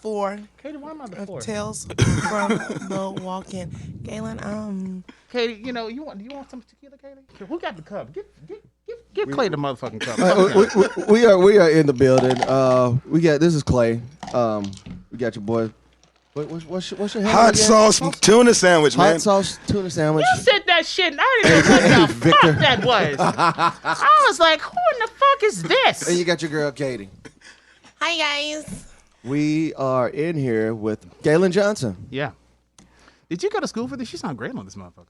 4 Katie, why am I the fourth? Tales from the Walk-In. Galen, Katie, you want some tequila, Katie? Who got the cup? Give Clay the motherfucking cup. We are in the building. This is Clay. We got your boy. What's your handle Hot again? sauce tuna sandwich, man. Hot sauce tuna sandwich. You said that shit, and I didn't know what the fuck that was. I was like, who in the fuck is this? And you got your girl Katie. hi guys. We are in here with Galen Johnson. Yeah. Did you go to school for this? You sound great on this motherfucker.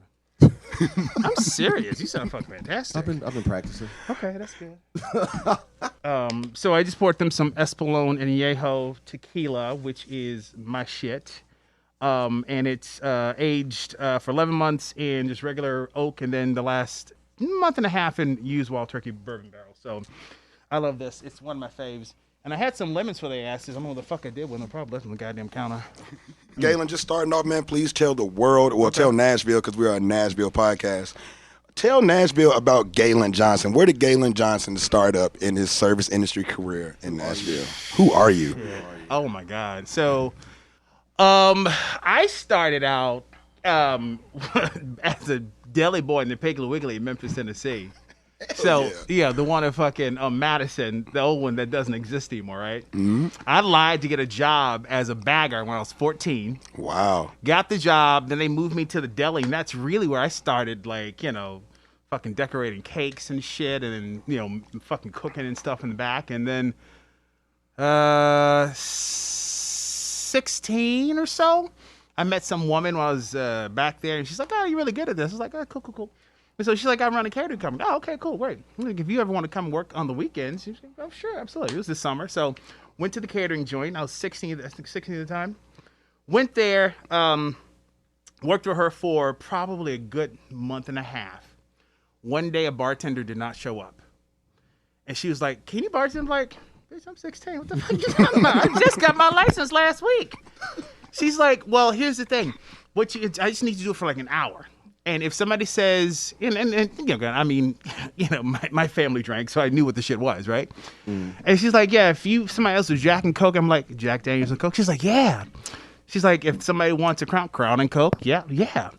I'm serious. You sound fucking fantastic. I've been practicing. Okay, that's good. So I just poured them some Espolón and Añejo tequila, which is my shit. And it's aged for 11 months in just regular oak, and then the last month and a half in used wild turkey bourbon barrel. So I love this. It's one of my faves. And I had some lemons for their asses. I don't know what the fuck I did with them. Probably left them on the goddamn counter. Galen, just starting off, man, please tell the world, tell Nashville, because we are a Nashville podcast. Tell Nashville about Galen Johnson. Where did Galen Johnson start up in his service industry career in Nashville? Who are you? Oh, my God. So I started out as a deli boy in the Piggly Wiggly in Memphis, Tennessee. So, yeah, the one in fucking Madison, the old one that doesn't exist anymore, right? Mm-hmm. I lied to get a job as a bagger when I was 14. Wow. Got the job, then they moved me to the deli, and that's really where I started, like, fucking decorating cakes and shit, and then, fucking cooking and stuff in the back. And then 16 or so, I met some woman when I was back there, and she's like, oh, you're really good at this. I was like, oh, cool. And so she's like, I run a catering company. Oh, okay, cool, great. Like, if you ever want to come and work on the weekends, she's like, oh, sure, absolutely. It was this summer. So went to the catering joint. I was 16 at the time. Went there, worked with her for probably a good month and a half. One day, a bartender did not show up. And she was like, can you bartend? I'm like, bitch, I'm 16. What the fuck you talking about? I just got my license last week. She's like, well, here's the thing. I just need to do it for like an hour. And if somebody says, I mean, my family drank, so I knew what the shit was, right? Mm. And she's like, yeah, if somebody else was Jack and Coke, I'm like, Jack Daniels and Coke. She's like, yeah. She's like, if somebody wants a Crown and Coke, yeah.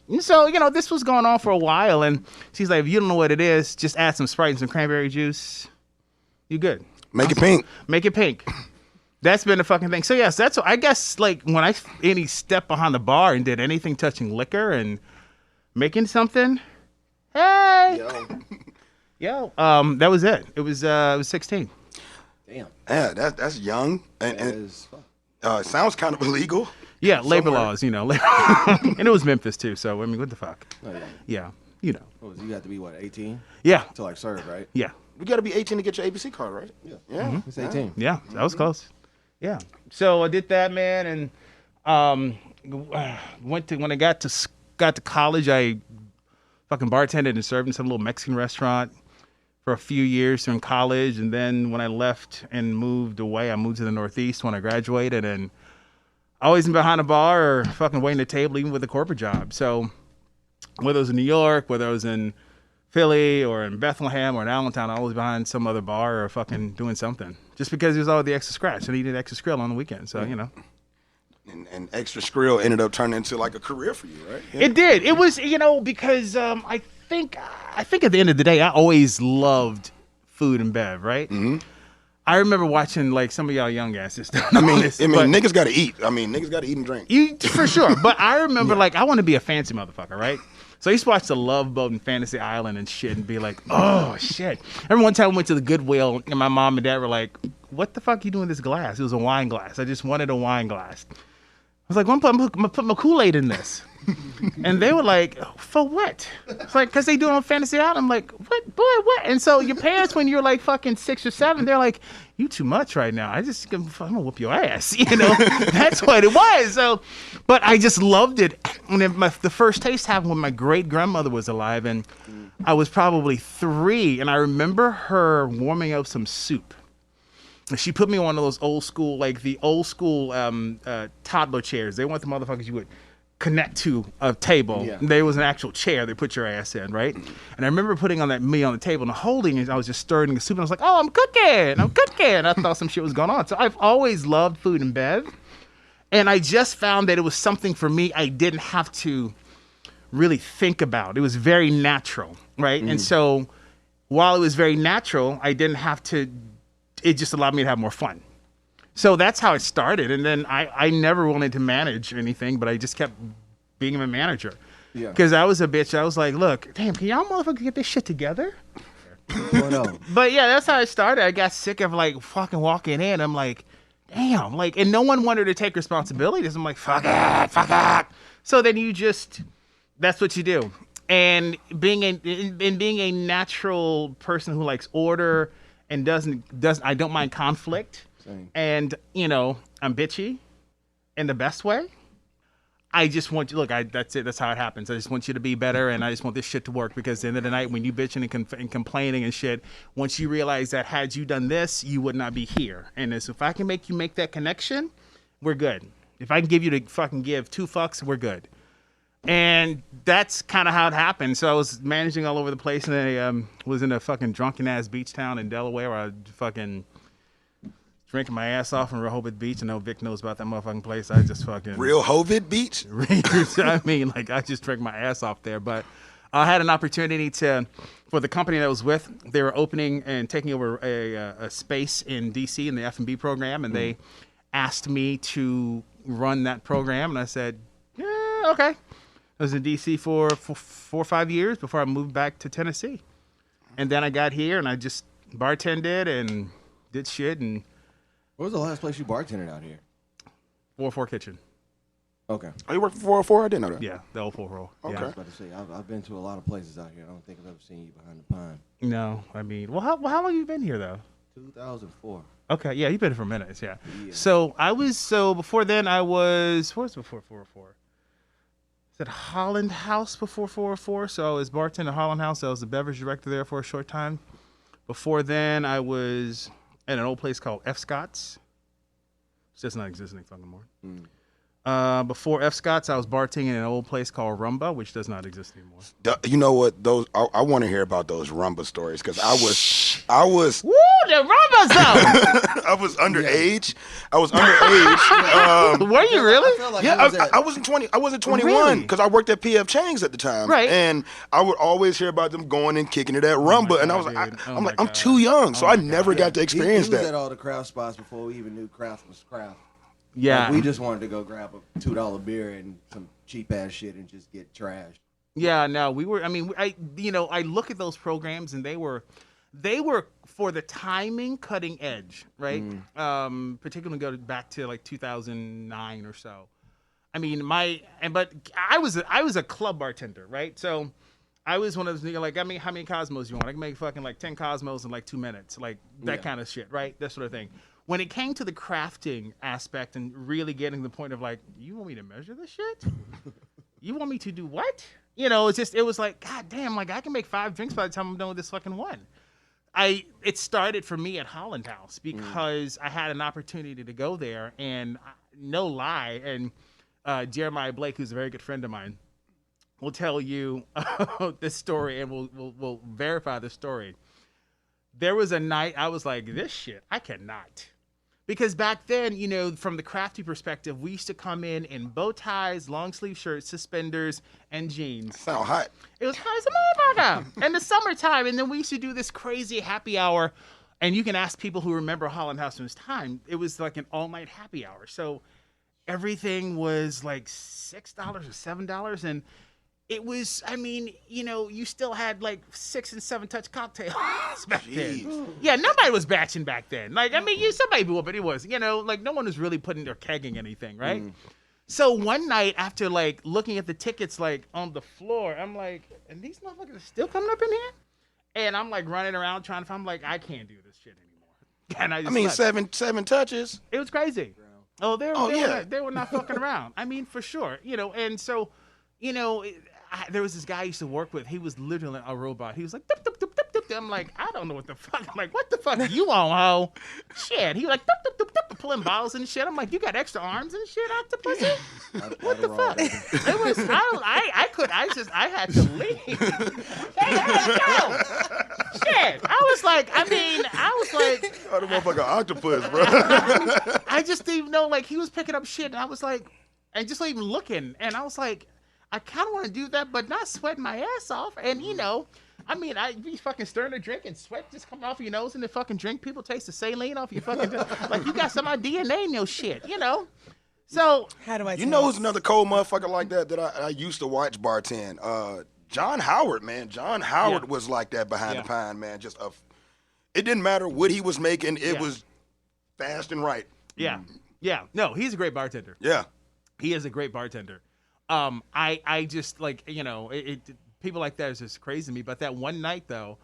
And so, this was going on for a while. And she's like, if you don't know what it is, just add some Sprite and some cranberry juice. You good. Make it pink. Make it pink. That's been the fucking thing. So, yes, that's what I guess, like, when I any step behind the bar and did anything touching liquor and making something, hey, yo, that was it. It was 16. Damn. Yeah, that's young, and it sounds kind of illegal. Yeah, labor laws, and it was Memphis too. So I mean, what the fuck? Oh, yeah. You have to be 18? Yeah. To like serve, right? Yeah. You got to be 18 to get your ABC card, right? Yeah. Mm-hmm. It's 18. Yeah, that was close. Yeah. So I did that, man, and when I got to college, I fucking bartended and served in some little Mexican restaurant for a few years during college. And then when I left and moved away, I moved to the Northeast when I graduated, and always been behind a bar or fucking waiting at the table, even with a corporate job. So whether it was in New York, whether it was in Philly or in Bethlehem or in Allentown, always behind some other bar or fucking doing something. Just because it was all the extra scratch. I needed extra skrill on the weekend. So, And extra skrill ended up turning into like a career for you, right? Yeah. It did. It was, because I think at the end of the day, I always loved food and bev, right? Mm-hmm. I remember watching like some of y'all young asses. Niggas got to eat. Niggas got to eat and drink. For sure. But I remember I want to be a fancy motherfucker, right? So I used to watch The Love Boat and Fantasy Island and shit and be like, oh, shit. I remember one time I went to the Goodwill and my mom and dad were like, what the fuck are you doing with this glass? It was a wine glass. I just wanted a wine glass. I was like, I'm going to put my Kool-Aid in this. And they were like, for what? It's like, because they do it on Fantasy Island. I'm like, what? Boy, what? And so your parents, when you're like fucking 6 or 7, they're like, you too much right now. I'm going to whoop your ass. That's what it was. So, but I just loved it. And then the first taste happened when my great-grandmother was alive. And I was probably 3. And I remember her warming up some soup. She put me on one of those old school, toddler chairs. They want the motherfuckers you would connect to a table. Yeah. There was an actual chair they put your ass in, right? And I remember putting me on the table and holding it. I was just stirring the soup, and I was like, oh, I'm cooking. I thought some shit was going on. So I've always loved food and bev. And I just found that it was something for me I didn't have to really think about. It was very natural, right? And so while it was very natural, I didn't have to, it just allowed me to have more fun. So that's how it started. And then I never wanted to manage anything, but I just kept being a manager. Yeah. Because I was a bitch. I was like, look, damn, can y'all motherfuckers get this shit together? No. But yeah, that's how it started. I got sick of like fucking walking in. I'm like, damn, like, and no one wanted to take responsibility. I'm like, fuck it. So then you just, that's what you do. And being a natural person who likes order and doesn't, I don't mind conflict. Same. And, you know, I'm bitchy in the best way. I just want you, look, that's it. That's how it happens. I just want you to be better, and I just want this shit to work, because at the end of the night, when you bitching and complaining and shit, once you realize that had you done this, you would not be here. And if I can make you make that connection, we're good. If I can give you to fucking give 2 fucks, we're good. And that's kind of how it happened. So I was managing all over the place, and I was in a fucking drunken-ass beach town in Delaware where I fucking drinking my ass off in Rehoboth Beach. I know Vic knows about that motherfucking place. I just fucking... Real Hovid Beach? I mean, like, I just drank my ass off there. But I had an opportunity for the company that I was with, they were opening and taking over a space in D.C. in the F&B program, and they asked me to run that program. And I said, yeah, okay. I was in D.C. for 4 or 5 years before I moved back to Tennessee. And then I got here, and I just bartended and did shit, and... What was the last place you bartended out here? 404 Kitchen. Okay. Oh, you work for 404? I didn't know that. Yeah, the old 404. Okay. I was about to say, I've been to a lot of places out here. I don't think I've ever seen you behind the pine. No, I mean, well, how long have you been here, though? 2004. Okay, yeah, you've been here for minutes, yeah. Yeah. So before then I was, where's before 404? Is it Holland House before 404? So I was bartending at Holland House. I was the beverage director there for a short time. Before then I was at an old place called F. Scott's. It does not exist anymore. Before F. Scott's, I was bartending in an old place called Rumba, which does not exist anymore. You know what? Those I want to hear about those Rumba stories, because I was Woo, the Rumbas though. I was underage. I was underage. Were you really? I feel like Yeah, I was at- I wasn't 20. I wasn't 21 Really? because I worked at PF Chang's at the time. Right. And I would always hear about them going and kicking it at Rumba, and I was God, like, dude. I'm like, I'm too young, so I never got to experience he was that. at all the craft spots before we even knew craft was craft. Yeah. Like, we just wanted to go grab a $2 beer and some cheap ass shit and just get trashed. Yeah, no, we were. I mean, I look at those programs, and they were for the timing cutting edge, right? Particularly go back to like 2009 or so. I mean, but I was a club bartender, right? So I was one of those niggas like, I mean, how many Cosmos you want? I can make fucking like 10 Cosmos in like 2 minutes, like that kind of shit, right? That sort of thing. When it came to the crafting aspect and really getting to the point of like, you want me to measure this shit? You want me to do what? You know, it was like, God damn, like I can make 5 drinks by the time I'm done with this fucking one. It started for me at Holland House because I had an opportunity to go there, and no lie, and Jeremiah Blake, who's a very good friend of mine, will tell you this story, and will verify the story. There was a night I was like, this shit, I cannot. Because back then, you know, from the crafty perspective, we used to come in bow ties, long sleeve shirts, suspenders, and jeans. Sound hot. It was hot as a motherfucker in the summertime. And then we used to do this crazy happy hour. And you can ask people who remember Holland House from this time. It was like an all-night happy hour. So everything was like $6 or $7. And it was, I mean, you know, you still had like 6 and 7 touch cocktails back then. Yeah, nobody was batching back then. Like, I mean, somebody would, but it was, you know, like no one was really putting or kegging anything, right? So one night after like looking at the tickets like on the floor, I'm like, and these motherfuckers are still coming up in here? And I'm like running around trying to find, I'm like, I can't do this shit anymore. And I I mean, left. seven touches. It was crazy. Oh, they were not fucking around. I mean, for sure, you know, and so, you know, there was this guy I used to work with. He was literally a robot. He was like, dup, dup, dup, dup, dup. I'm like, I don't know what the fuck. I'm like, what the fuck you on, ho? Shit. He was like, dup, dup, dup, dup, pulling bottles and shit. I'm like, you got extra arms and shit, octopussy? What the fuck? It was, I had to leave. Hey, let's go. shit. I was like, Oh, the motherfucker octopus, bro. I just didn't even know, like, he was picking up shit, and I was like, and just even looking, and I was like, I kind of want to do that, but not sweating my ass off. And, you know, I mean, I'd be fucking stirring a drink and sweat just coming off your nose in the fucking drink. People taste the saline off your fucking like, you got some of my DNA in your shit, you know? So, How do I? You know who's another cold motherfucker like that I used to watch bartend? John Howard, man. John Howard was like that behind the pine, man. It didn't matter what he was making. It was fast and right. Yeah. Yeah. No, he's a great bartender. Yeah. He is a great bartender. I just, like, you know, people like that is just crazy to me. But that one night, though,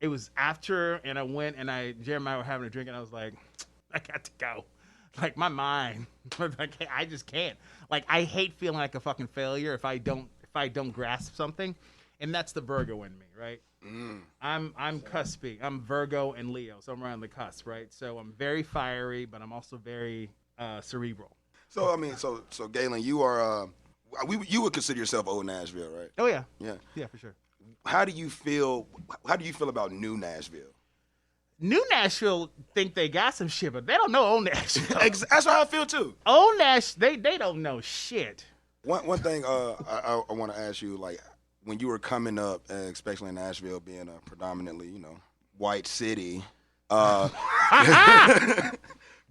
it was after, and I went, and Jeremy and I were having a drink, and I was like, I got to go. Like, my mind, like, I just can't. Like, I hate feeling like a fucking failure if I don't grasp something, and that's the Virgo in me, right? I'm cuspy. I'm Virgo and Leo, so I'm around the cusp, right? So I'm very fiery, but I'm also very cerebral. So I mean, so Galen, you are you would consider yourself old Nashville, right? Oh yeah, Yeah. for sure. How do you feel about new Nashville? New Nashville think they got some shit, but they don't know old Nashville. That's how I feel too. Old Nash, they don't know shit. One thing I want to ask you, like, when you were coming up, especially in Nashville, being a predominantly, you know, white city,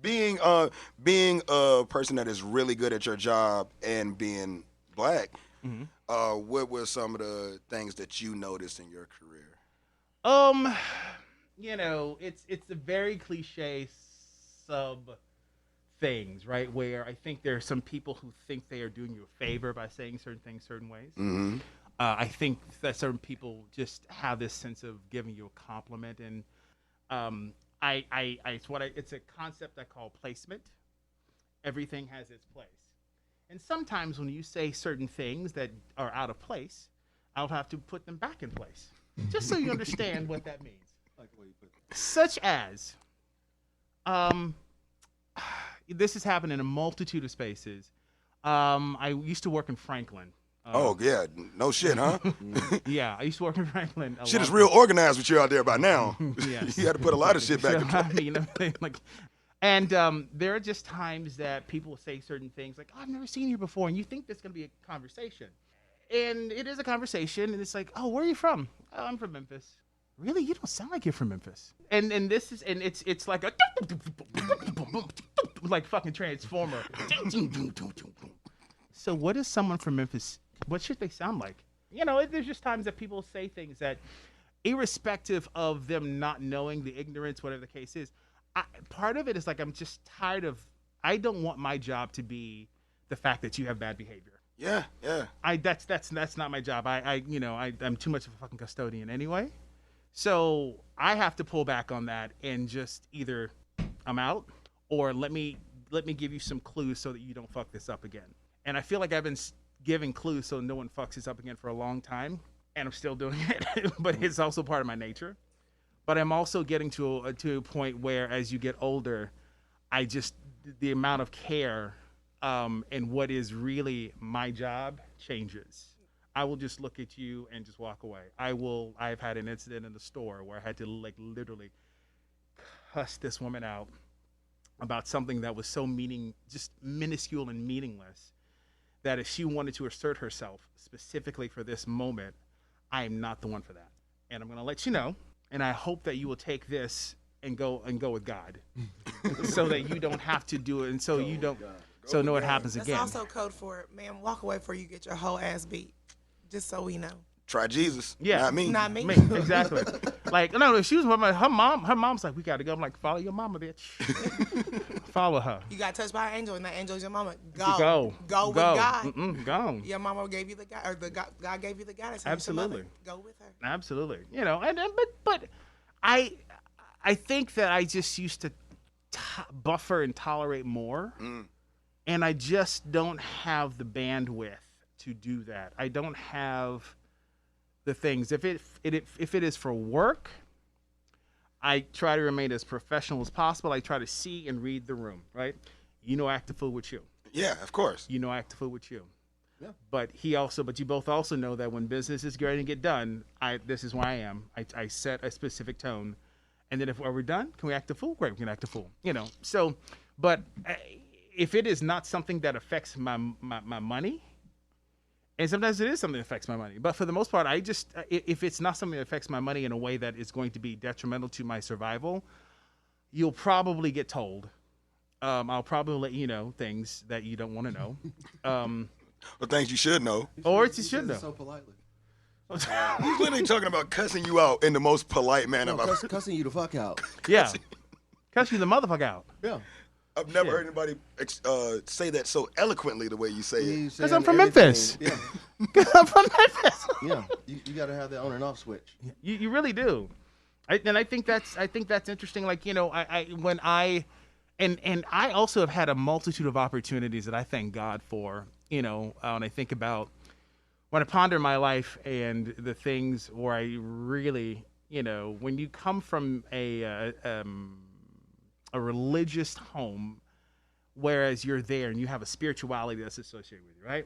being a person that is really good at your job and being black, what were some of the things that you noticed in your career? You know, it's a very cliche sub things, right? Where I think there are some people who think they are doing you a favor by saying certain things certain ways. Mm-hmm. I think that certain people just have this sense of giving you a compliment, and it's a concept I call placement. Everything has its place, and sometimes when you say certain things that are out of place, I'll have to put them back in place, just so you understand what that means. Such as, this has happened in a multitude of spaces. I used to work in Franklin. Oh yeah, no shit, huh? Yeah, I used to work in Franklin. Shit is real organized with you out there by now. Yes. You had to put a lot of shit back in place. I mean, and there are just times that people say certain things like, oh, I've never seen you before, and you think there's going to be a conversation. And it is a conversation, and it's like, oh, where are you from? Oh, I'm from Memphis. Really? You don't sound like you're from Memphis. And it's like a like fucking Transformer. So what is someone from Memphis? What should they sound like? You know, there's just times that people say things that, irrespective of them not knowing the ignorance, whatever the case is, part of it is like, I'm just tired of, I don't want my job to be the fact that you have bad behavior. Yeah. That's not my job. I'm too much of a fucking custodian anyway. So I have to pull back on that and just either I'm out, or let me give you some clues so that you don't fuck this up again. And I feel like I've been giving clues so no one fucks this up again for a long time, and I'm still doing it. But it's also part of my nature. But I'm also getting to a point where, as you get older, the amount of care and what is really my job changes. I will just look at you and just walk away. I've had an incident in the store where I had to literally cuss this woman out about something that was so just minuscule and meaningless, that if she wanted to assert herself specifically for this moment, I am not the one for that. And I'm going to let you know, and I hope that you will take this and go with God, so that you don't have to do it, and so you don't, so no, it happens again. That's also code for, man, walk away before you get your whole ass beat. Just so we know. Try Jesus. Yeah. Not me. Not me. Exactly. Like, no, she was with her mom. Her mom's like, we got to go. I'm like, follow your mama, bitch. Follow her. You got touched by an angel, and that angel's your mama. Go with God. Go. Your mama gave you the guy, or God gave you the guidance. Absolutely. Go with her. Absolutely. You know, but I think that I just used to buffer and tolerate more, and I just don't have the bandwidth to do that. I don't have the things. If it is for work, I try to remain as professional as possible. I try to see and read the room, right? You know, I act a fool with you. Yeah, of course. You know, I act a fool with you. But you both also know that when business is going to get done, this is where I am. I set a specific tone, and then if we're done, can we act a fool? Great, we can act a fool. So, but if it is not something that affects my money, and sometimes it is something that affects my money, but for the most part, if it's not something that affects my money in a way that is going to be detrimental to my survival, you'll probably get told. I'll probably let you know things that you don't want to know. Or things you should know. Or you should know. So politely. He's literally talking about cussing you out in the most polite manner. No, cussing you the fuck out. Yeah. Cuss you the motherfucker out. Yeah. I've never heard anybody say that so eloquently the way you say it. Because I'm from Memphis. Yeah. I'm from Memphis. Yeah. You got to have that on and off switch. You really do. I think that's interesting. Like, I also have had a multitude of opportunities that I thank God for, when I think about, when I ponder my life and the things where I really, when you come from a religious home, whereas you're there and you have a spirituality that's associated with you, right?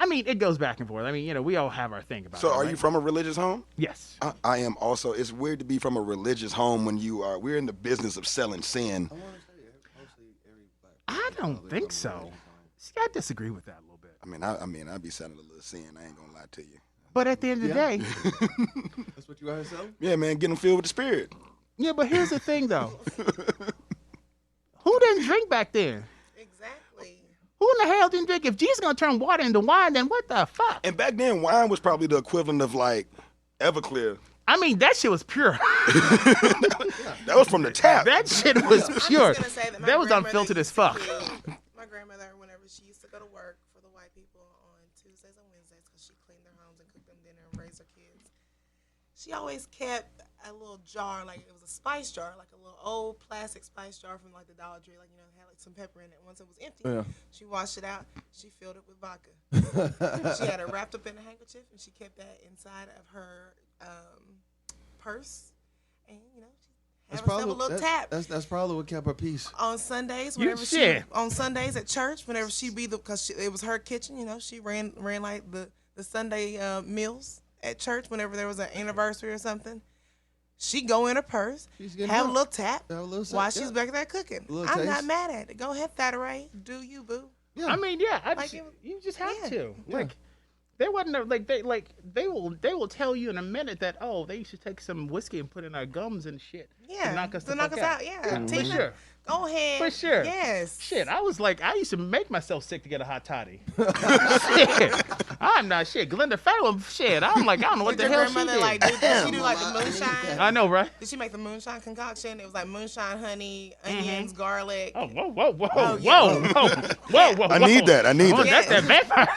I mean, it goes back and forth. I mean, we all have our thing about it. So are right? you from a religious home? Yes. I am also. It's weird to be from a religious home when we're in the business of selling sin. I don't think so. See, I disagree with that a little bit. I mean, I'd be selling a little sin. I ain't gonna lie to you. But at the end of the day, That's what you out here selling? Yeah, man, get them filled with the Spirit. yeah. But here's the thing, though. Who didn't drink back then? Exactly. Who in the hell didn't drink? If Jesus gonna turn water into wine, then what the fuck? And back then, wine was probably the equivalent of like Everclear. I mean, that shit was pure. That was from the tap. That shit was pure. I'm just gonna say that my That was grandmother unfiltered as used to fuck. do- My grandmother, whenever she used to go to work for the white people on Tuesdays and Wednesdays, because she cleaned their homes and cooked them dinner and raised her kids, she always kept a little jar, like it was a spice jar, like a little old plastic spice jar from like the Dollar Tree, like it had like some pepper in it. Once it was empty, she washed it out. She filled it with vodka. She had it wrapped up in a handkerchief, and she kept that inside of her purse, and she had herself a little tap. That's probably what kept her peace. On Sundays, on Sundays at church, whenever she'd be because it was her kitchen, she ran like the Sunday meals at church. Whenever there was an anniversary or something, she'd go in her purse, have a little tap while she's back there cooking. I'm not mad at it. Go ahead, Thatteray, do you, boo? Yeah. I mean, you just have to. Yeah. Like, they wasn't they will tell you in a minute that they used to take some whiskey and put in our gums and shit. Yeah, to knock us out. Yeah, Tina, for sure. Go ahead. For sure. Yes. Shit, I used to make myself sick to get a hot toddy. Shit. I'm not shit. Glenda Farrell, shit. I'm like, I don't know what the hell she did. Did she do like the moonshine? I know, right? Did she make the moonshine concoction? It was like moonshine, honey, onions, garlic. Oh, whoa. I need that. That's that vampire.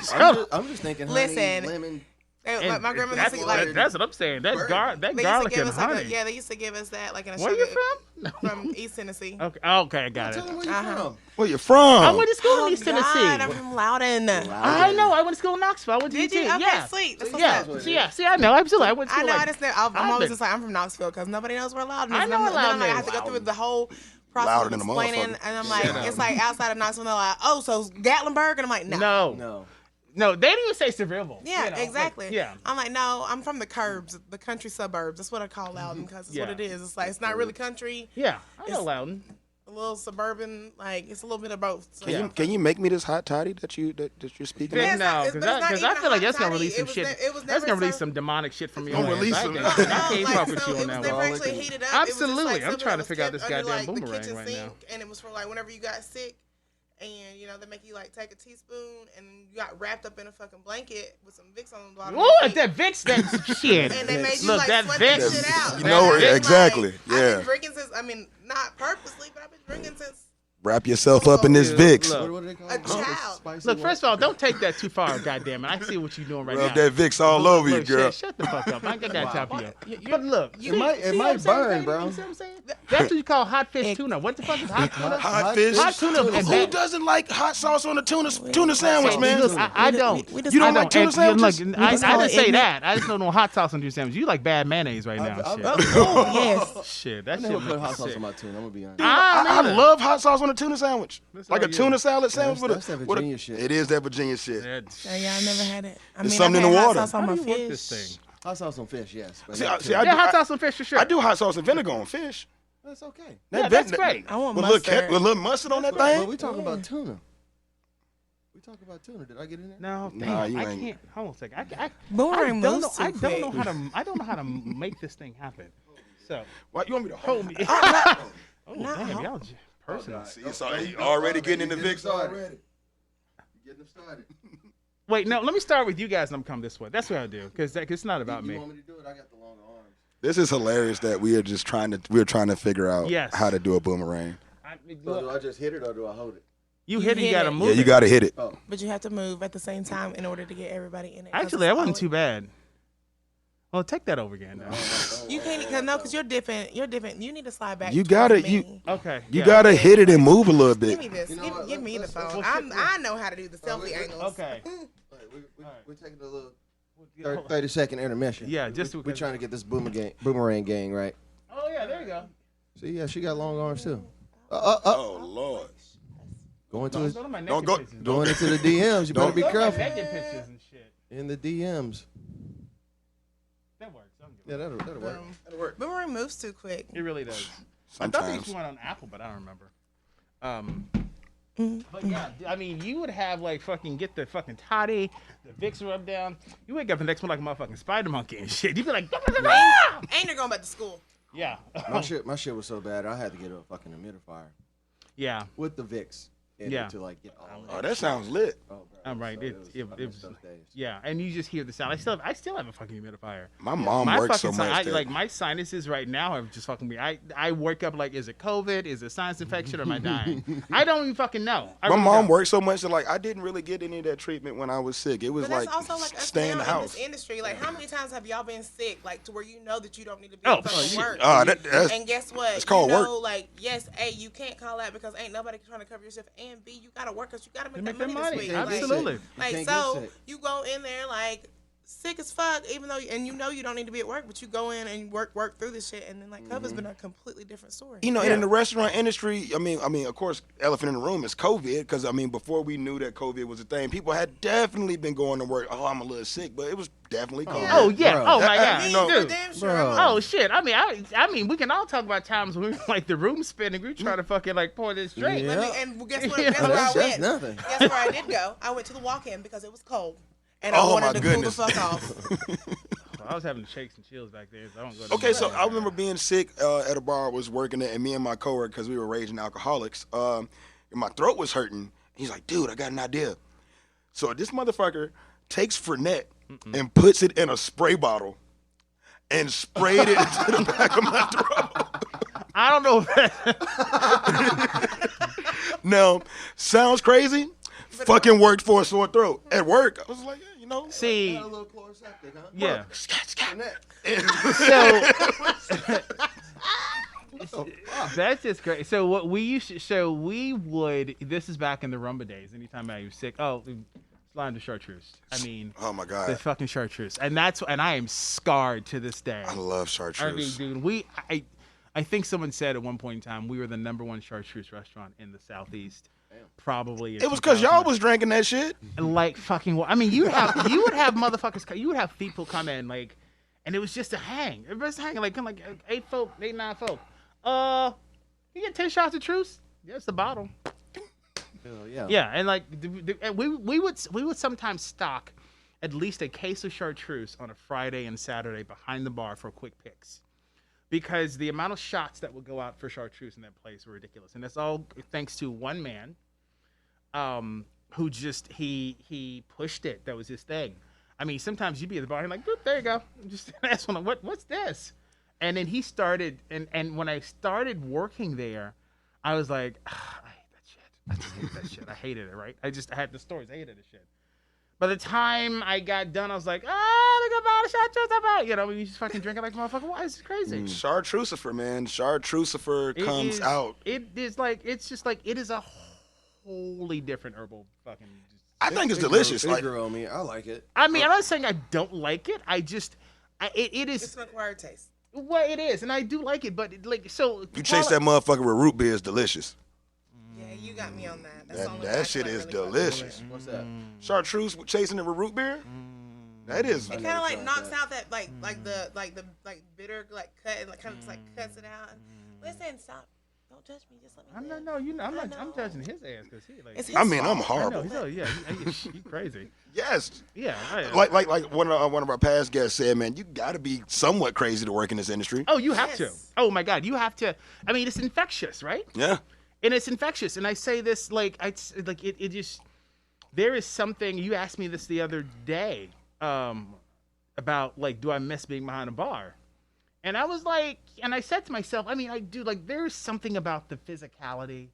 I'm just thinking Listen, honey, lemon. My grandmother used to that's what I'm saying. That garlic and honey. They used to give us that like in a Where you from? From East Tennessee. Okay, I got it. Tell them where you from. Where you from? I went to school in East Tennessee. I'm from Loudon. I know. I went to school in Knoxville. I went to Did UT. you? Okay, yeah. sweet. That's See, I know. Absolutely. I went to I school. know. I just I'm always just like I'm from Knoxville because nobody knows where Loudon is. I know where Loudon I is. have to go through the whole process of explaining, and I'm like, it's like outside of Knoxville. They're like, oh, so Gatlinburg, and I'm like, No, they didn't even say Sevierville. Yeah, exactly. Yeah. I'm like, no, I'm from the curbs, the country suburbs. That's what I call Loudon because it's what it is. It's like, it's not really country. Yeah, I know Loudon. A little suburban, like it's a little bit of both. So Can you make me this hot toddy that you're speaking of? No, because I feel like that's gonna release some shit. That's gonna release some demonic shit from me. Don't release some. I can't fuck with you on that one. Actually heated up. Absolutely, I'm trying to figure out this goddamn boomerang right now. And it was for like whenever you got sick. And, they make you, like, take a teaspoon and you got wrapped up in a fucking blanket with some Vicks on the bottom. Ooh, that Vicks, that shit. And they made you, Look, like, that sweat Vicks. that shit out. You know where, exactly. I've been drinking since, not purposely, but I've been drinking since. Wrap yourself up in this Vicks. What do they call A child. Look, first of all, don't take that too far, goddamn it. I see what you're doing right Rub now. that Vicks all over you, girl. Shut the fuck up. I ain't got that time for you. But look, it might burn, bro. See what I'm saying? That's what you call hot fish tuna. What the fuck is hot tuna? Hot fish. Hot tuna. Who doesn't like hot sauce on a tuna sandwich, man? Look, I don't. You don't like tuna sandwiches? Look, I didn't say that. I just don't know hot sauce on tuna sandwich. You like bad mayonnaise right now. Oh, yes. Shit, that I shit never put makes hot me sauce sick. on my tuna. I'm gonna be honest. I love hot sauce on a tuna sandwich. Like a tuna salad sandwich That's that with Virginia Virginia shit. It is that Virginia shit. Yeah, I've never had it. I There's mean, something I've in the had water. hot sauce on How my do you work fish. this thing? Hot sauce on fish, yes. But See, not see, tuna. I Yeah, do- hot sauce and fish for sure. I do hot sauce and vinegar on fish. That's okay. Yeah, that's great. I want With mustard. a little mustard on that But thing. we talking about tuna. We talking about tuna. Did I get in there? No, Nah, damn, you I ain't. can't. Hold on a second. I Boomerang don't know. moves too I don't know quick. how to. I don't know how to make this thing happen. So Why you want me to hold me? oh No. damn, y'all just personal. See, so he already getting in the Vicks started. already. You getting them started. Wait, no. Let me start with you guys, and I'm come this way. That's what I do, because it's not about You me. want me to do it? I got the longer arms. This is hilarious that we are just trying to figure out Yes. how to do a boomerang. So do I just hit it or do I hold it? You hit it, you hit gotta it. move. Yeah, you it. got to hit it. Oh, But you have to move at the same time in order to get everybody in it. 'cause Actually, it's that wasn't all- too bad. Well, take that over again. Now. You can't because you're different. You're different. You need to slide back. You towards gotta- me. you- Okay. You yeah. gotta hit it and move a little Give bit. me this. You know Give, what? give me the Let's- phone. let's- I know how to do the selfie wait, angles. Okay. we're taking a little 30-second intermission. Yeah, just we're trying to get this boomerang gang right. Oh yeah, there you go. See, yeah, she got long arms too. Oh Lord. Going to Don't his, go to my Don't naked go- pictures. going into the DMs. You better be Don't go to my careful. naked pictures and shit. In the DMs. That works. I don't give a- Yeah, that'll work. Boomerang moves too quick. It really does. I thought there Sometimes. was one on Apple, but I don't remember. But yeah, I mean, you would have like fucking get the fucking toddy, the Vicks rub down. You wake up the next morning like a motherfucking spider monkey and shit. You'd be like, And they're going back to school. yeah, My shit was so bad, I had to get a fucking humidifier yeah. with the Vicks in Yeah. it to like get all Oh, that sounds lit. Oh, bro. I'm right. So It fucking was those days. yeah, and you just hear the sound. I still have a fucking humidifier. My mom My works so fucking much. that- like my sinuses right now have just fucking me. I wake up like, is it COVID? Is it sinus infection? Or am I dying? I don't even fucking know. I my really mom don't. worked so much that like I didn't really get any of that treatment when I was sick. It was But that's like also like us stay in now the in house. this industry. Like, how many times have y'all been sick, like to where you know that you don't need to be Oh, at fucking work? That's And guess what? it's called you know, work. Like, yes, A, you can't call out because ain't nobody trying to cover your shift. And B, you gotta work because you gotta make Make that that money money. this week. Absolutely. You Like can't so, get sick. you go in there like sick as fuck, even though and you know you don't need to be at work, but you go in and work through this shit, and then like COVID's been a completely different story. You know, and in the restaurant industry, I mean, of course, elephant in the room is COVID. Because I mean, before we knew that COVID was a thing, people had definitely been going to work. Oh, I'm a little sick, but it was definitely COVID. Oh yeah. Bro. Oh my god. You know- Dude. Damn sure. Bro. I'm Oh shit! I mean, we can all talk about times when we were like the room spinning. We were trying to fucking like pour this drink. Yeah. Let me, and guess what? You Guess know, where I That's went? nothing. Guess where I did go? I went to the walk-in because it was cold, and I Oh, wanted my to goodness. cool the fuck off. I was having shakes and chills back there, so I don't go. To Okay, so I remember being sick at a bar I was working at, and me and my coworker, because we were raging alcoholics, and my throat was hurting. He's like, dude, I got an idea. So this motherfucker takes Fernet and puts it in a spray bottle and sprayed it into the back of my throat. I don't know. If that, Now, sounds crazy. Fucking worked for a sore throat. At work, I was like, yeah, you know. see, Got a little chloroseptic, huh? yeah. Oh, That's just great. So what we used to, so we would. This is back in the rumba days. Anytime I was sick, slime to chartreuse. I mean, Oh my the God. fucking chartreuse, and I am scarred to this day. I love I mean, chartreuse. dude, I think someone said at one point in time we were the #1 chartreuse restaurant in the southeast. Probably. in It was because 2000. y'all was drinking that shit. Like fucking. I mean, you would have motherfuckers. You would have people come in like, and it was just a hang. Everybody's hanging like 8 folk, 8, 9 folk. You get 10 shots of truce. Yeah, it's the bottle. Hell yeah. Yeah, and like and we would sometimes stock at least a case of chartreuse on a Friday and Saturday behind the bar for quick picks, because the amount of shots that would go out for chartreuse in that place were ridiculous, and that's all thanks to one man, who just he pushed it. That was his thing. I mean, sometimes you'd be at the bar and like, boop, there you go. Just ask one, what's this? And then he started, and when I started working there, I was like, I hate that shit. I just hate that shit. I hated it, right? I had the stories. I hated the shit. By the time I got done, I was like, look about a shot, just about. You know, you just fucking drinking like a motherfucker. Why is this crazy? Chartreucifer, man. Chartreucifer It comes is- out. It is like, it's just like, it is a wholly different herbal fucking. I think it's delicious. It Like, grew on me. I like it. I mean, I'm not saying I don't like it. I just, it It's is. an acquired taste. Well, it is, and I do like it, but like so. you chase that motherfucker with root beer is delicious. Yeah, you got me on that. That's the only That way shit I is really fuck delicious. What's that? Chartreuse chasing it with root beer. That is. It kind of like knocks out that like the bitter like cut and like kind of just like cuts it out. Listen, stop. Don't judge me. Just let me. I'm live. not. No, you know, I'm I not. I'm know. judging his ass because he like. It's he- his I mean, I'm fault. I know. horrible. He crazy. Yes. Yeah. Right. Like one of our past guests said, man, you got to be somewhat crazy to work in this industry. Oh, you have to. Yes. Oh my God, you have to. I mean, it's infectious, right? Yeah. And it's infectious. And I say this it just. There is something. You asked me this the other day. About like, do I miss being behind a bar? And I was like, and I said to myself, I mean, I do, like, there's something about the physicality.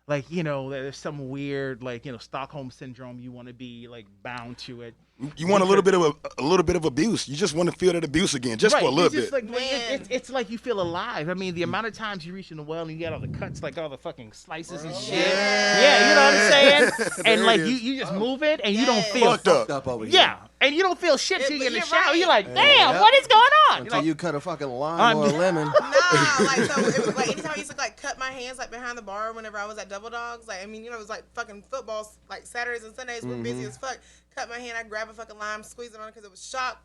Like, you know, there's some weird, like, you know, Stockholm syndrome. You want to be like bound to it. You want a little bit of abuse. You just want to feel that abuse again, just for a little it's just bit. Like, Man. it's like you feel alive. I mean, the amount of times you reach in the well and you get all the cuts, like all the fucking slices and shit. Yeah, you know what I'm saying? And There like it is. you just move it and you don't Yes. feel Fucked up. Up over here. Yeah, and you don't feel shit till you get in the You're shower. right. You're like, damn, Yeah. what is going on? Until know? you cut a fucking lime or a lemon. Nah, like so it was like anytime I used to like cut my hands like behind the bar whenever I was at Double Dogs, like I mean, you know, it was like fucking football like Saturdays and Sundays we're busy as fuck. Cut my hand, I grab a fucking lime, squeeze it on because it was shock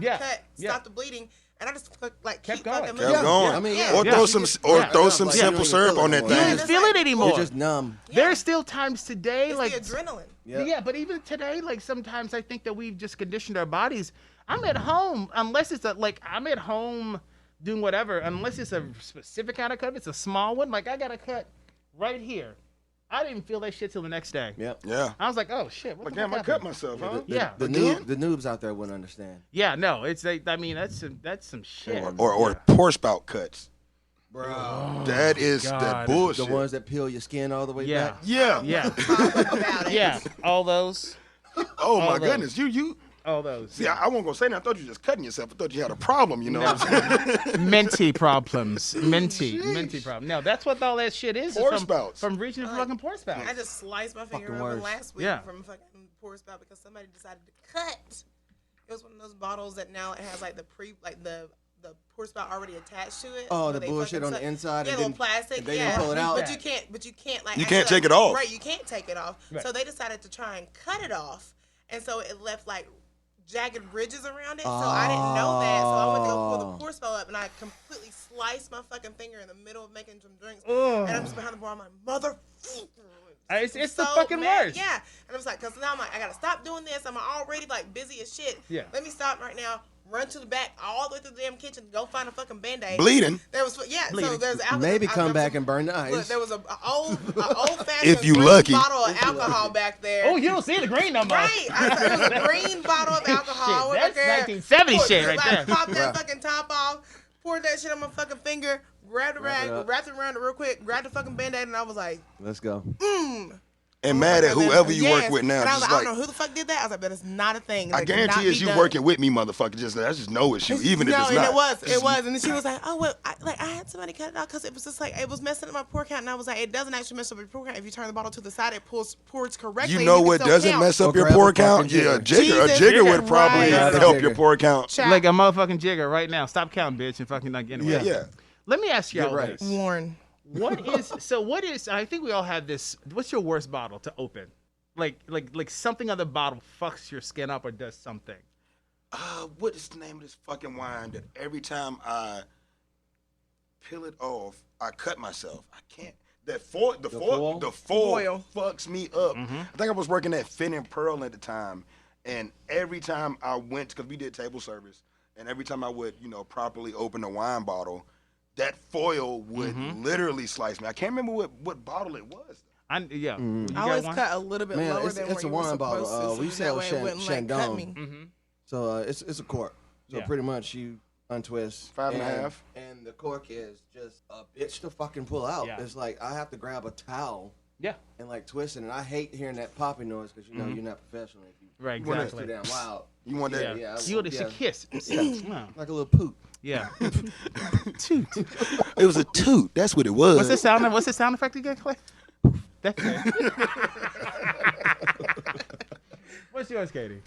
Yeah, the cut, yeah. stop the bleeding, and I just like Kept keep going. fucking Kept moving. going. I mean, Yeah. Or Yeah. throw You some just- or yeah, throw yeah, some like, you simple don't even syrup feel on it that anymore. You thing. don't It's feel like- it anymore. You're just numb. Yeah. There's still times today, It's like the adrenaline. Yeah. but even today, like sometimes I think that we've just conditioned our bodies. I'm at home, unless it's I'm at home doing whatever, unless it's a specific kind of cut. If it's a small one, like I got a cut right here. I didn't feel that shit till the next day. Yep. Yeah. I was like, oh shit, what Like the damn, I fuck cut happened? myself, huh? Yeah. The noobs out there wouldn't understand. Yeah, no, it's like, I mean, that's some shit. Or pour spout cuts. Bro. That is God. that The bullshit. ones that peel your skin all the way Yeah. back. Yeah. Yeah, About it. yeah, all those, Oh my All those. goodness. You. all those. See, I wasn't gonna say that. I thought you were just cutting yourself. I thought you had a problem. You know what I'm saying? Minty problems. Minty problem. No, that's what all that shit is. Pour from, spouts. From reaching for fucking pour spouts. I just sliced my finger Fucking open worse. last week Yeah. from fucking pour spout because somebody decided to cut. It was one of those bottles that now it has like the pour spout already attached to it. Oh, so the they bullshit fucking on the suck- inside. Yeah, and little then- plastic. and they Yeah, didn't pull it out. But you can't like You actually, can't take like- it off. Right, you can't take it off. Right. So they decided to try and cut it off, and so it left like jagged ridges around it. So I didn't know that. So I went to go pull the pour spout up, and I completely sliced my fucking finger in the middle of making some drinks. Ugh. And I'm just behind the bar. I'm like, mother. It's the fucking worst. Yeah. And I was like, because now I'm like, I got to stop doing this. I'm already like busy as shit. Yeah. Let me stop right now. Run to the back, all the way to the damn kitchen, go find a fucking Band-Aid. Bleeding. There was, yeah, so Bleeding. there's alcohol. Maybe I come remember back some- and burn the Look, ice. there was a old-fashioned If you green lucky. bottle of alcohol back there. Oh, you don't see the green no more. Right. There was a green bottle of alcohol. Shit, Went back that's there, 1970 poured- shit right like, there. Popped that Bruh. fucking top off, poured that shit on my fucking finger, grabbed a Wrap rag, it up. wrapped it around it real quick, grabbed the fucking Band-Aid, and I was like, Let's go. And mad at whoever you Yes. work with now. And I was Just like, I like, don't know who the fuck did that. I was like, but it's not a thing. I Like, cannot guarantee be it's you done. working with me, motherfucker. I just know it's you, even if No, it's and not. it was. And then she was like, oh, well, I had somebody cut it out because it was just like, it was messing up my pour count. And I was like, it doesn't actually mess up your pour count. If you turn the bottle to the side, it pours correctly. You and know can what still doesn't count. mess up Or your grab pour a count? fucking Yeah, a jigger. jigger. A Jesus, jigger would probably right. help Jigger. your pour count. Chat. Like a motherfucking jigger right now. Stop counting, bitch, and fucking like anyway. Yeah. Let me ask y'all Get right. this. Warren. What is I think we all have this. What's your worst bottle to open? Like something on the bottle fucks your skin up or does something. What is the name of this fucking wine that every time I peel it off, I cut myself? I can't. The foil Foil. fucks me up. I think I was working at Finn and Pearl at the time, and every time I went, because we did table service, and every time I would, properly open a wine bottle, that foil would literally slice me. I can't remember what bottle it was. You I got always one? cut a little bit Man, lower it's than a where you were wine bottle. supposed to, We so sell that way it wouldn't, like, cut Shandong. me. So it's a cork. So Yeah. pretty much you untwist. 5.5. And the cork is just a bitch to fucking pull out. Yeah. It's like I have to grab a towel Yeah. and like twist it. And I hate hearing that popping noise because you're not professional if you Right. when it's Exactly. too damn loud. You want that? Yeah. Yeah, You want yeah. to kiss. Wow. Like a little poop. Yeah. Toot. It was a toot. That's what it was. What's the sound? What's the sound effect again, Clay? That's it. What's yours, Katie?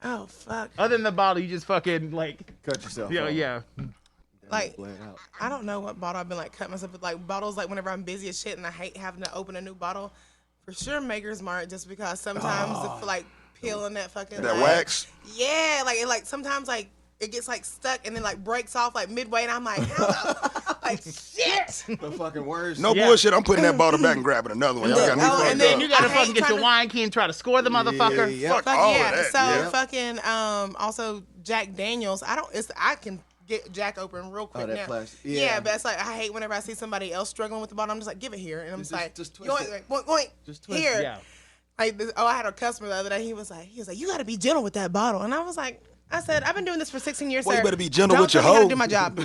Oh, fuck. Other than the bottle, you just fucking like. Cut yourself. Yeah. off. Yeah. Like, bled out. I don't know what bottle I've been like cutting myself with. Like bottles, like whenever I'm busy as shit and I hate having to open a new bottle. For sure, Maker's Mark, just because sometimes if like peeling that fucking That like, wax. Yeah, like it like sometimes like it gets like stuck and then like breaks off like midway, and I'm like, how the, like shit. The fucking worst. No bullshit. I'm putting that bottle back and grabbing another one. Y'all got me Oh, fucked and then up. You gotta I hate fucking get trying your to- wine key and try to score the motherfucker. Yeah. Fuck Fuck all yeah. of that. So yeah. fucking also Jack Daniels. I can get Jack open real quick that now. plastic. Yeah. Yeah. but it's like I hate whenever I see somebody else struggling with the bottle. I'm just like, give it here, and I'm just like, just twist yoink, it. yoink, yoink, Just twist here. it. Yeah. Like I had a customer the other day. He was like, you got to be gentle with that bottle, and I was like. I said, I've been doing this for 16 years, Well, sir. you better be gentle Don't with your tell me how hoe. to do my job.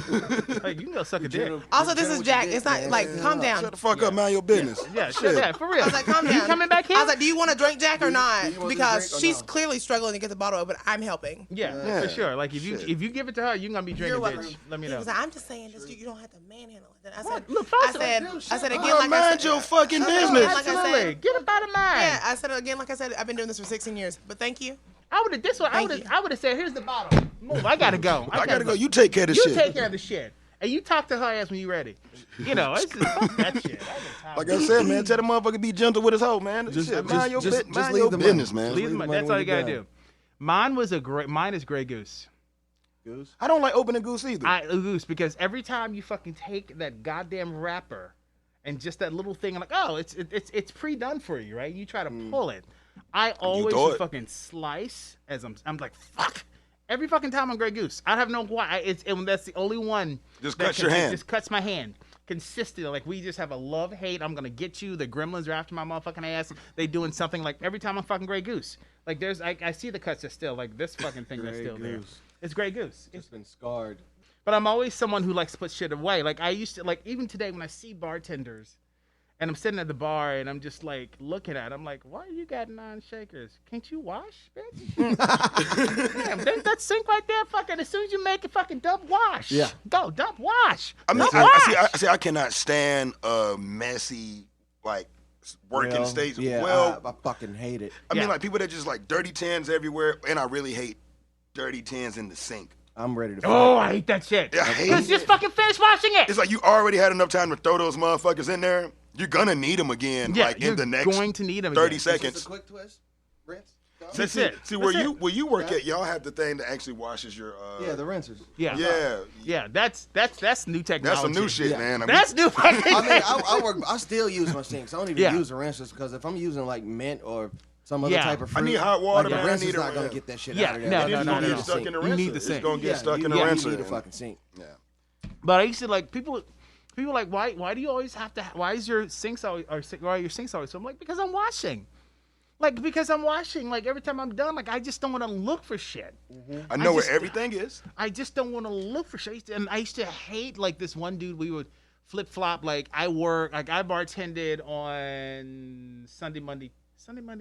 Hey, you can go suck a dick. Also, this is Jack. It's not like, calm down. Shut the fuck up, mind your business. Yeah, Shit. yeah, for real. I was like, calm down. You coming back here? I was like, do you want to drink Jack or not? do you want to Because drink or she's no? clearly struggling to get the bottle open. I'm helping. Yeah, for sure. Like if Shit. you give it to her, you're gonna be drinking, You're bitch. welcome. Let me He know. was like, I'm just saying this. You don't have to manhandle it. I said, Look, I first said, of all, I said again, Girl, like I mind said, your fucking like business. I Absolutely. said, Get up out of mine. yeah, I said again, like I said, I've been doing this for 16 years. But thank you. I would have this one. Thank you. I would have said, "Here's the bottle. Move. I gotta go. I gotta go. You take care of this You shit. take care of the shit, and you talk to her ass when you ready. You know, it's just fuck that shit. Like I said, man, tell the motherfucker be gentle with his hoe, man. Shit, mind your, just mind leave your the business, money. man. Leave them. the That's money all you when gotta you're do. Mine is Grey Goose. Goose. I don't like opening goose either. Goose, because every time you fucking take that goddamn wrapper and just that little thing, I'm like, oh, it's pre-done for you, right? You try to pull it. I always throw just it. fucking slice as I'm like, fuck. Every fucking time on Grey Goose, I have no why. And that's the only one. Just that cuts your hand. Just cuts my hand. Consistently, like we just have a love hate. I'm gonna get you. The gremlins are after my motherfucking ass. They doing something like every time I'm fucking Grey Goose. Like I see the cuts are still like this fucking thing that's Grey still there. Goose. It's Grey Goose. It's been scarred. But I'm always someone who likes to put shit away. Like I used to, like even today when I see bartenders, and I'm sitting at the bar and I'm just like looking at, I'm like, why you got 9 shakers? Can't you wash, bitch? Damn, that sink right there, fucking. As soon as you make it, fucking dump wash. Yeah. Go dump wash. I mean, Dump I wash. I cannot stand a messy, like, working Well, stage. Yeah, Well, I fucking hate it. I mean, Yeah. like, people that just, like, dirty tins everywhere, and I really hate dirty tins in the sink. I'm ready to. Oh, fight. I hate that shit. I hate Let's it. just fucking finish washing it. It's like you already had enough time to throw those motherfuckers in there. You're gonna need them again, Yeah, like, you're in the next going to need them 30 again. seconds. Just a quick twist, rinse. done. That's see, it. See, That's where it. you work at, y'all have the thing that actually washes your. Yeah, the rinsers. Yeah. Yeah, That's new technology. that's some new shit, Yeah. man. I mean, That's new fucking I mean, technology. I still use my sinks. I don't even Yeah. use the rinsers because if I'm using like mint or some other Yeah. type of I fruit, need hot water, like, man. the I rinser's need a not gonna rinse. get that shit Yeah, out of there. no, it's no, gonna no, get no. stuck in the You rinser. need the It's sink. gonna get Yeah, stuck you, in the yeah, rinser. You need a and- fucking sink. Yeah. But I used to like people like why do you always have to? Why is your sinks always or why are your sinks always? So I'm like because I'm washing. Like because I'm washing. Like every time I'm done, like I just don't want to look for shit. I know just- where everything is. I just don't want to look for shit. And I used to hate like this one dude. We would flip flop. Like I bartended on Sunday, Monday,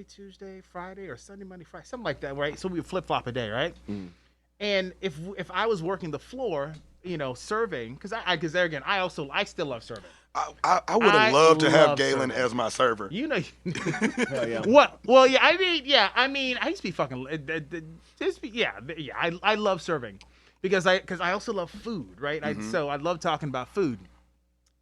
Tuesday, Friday, or Sunday, Monday, Friday, something like that, right? So we would flip flop a day, right? And if I was working the floor, serving, because there again, I still love serving. I would I have loved to have love Galen serving. as my server. Hell yeah. What? Well, yeah. I mean, I used to be fucking. I love serving because I also love food, right? So I love talking about food.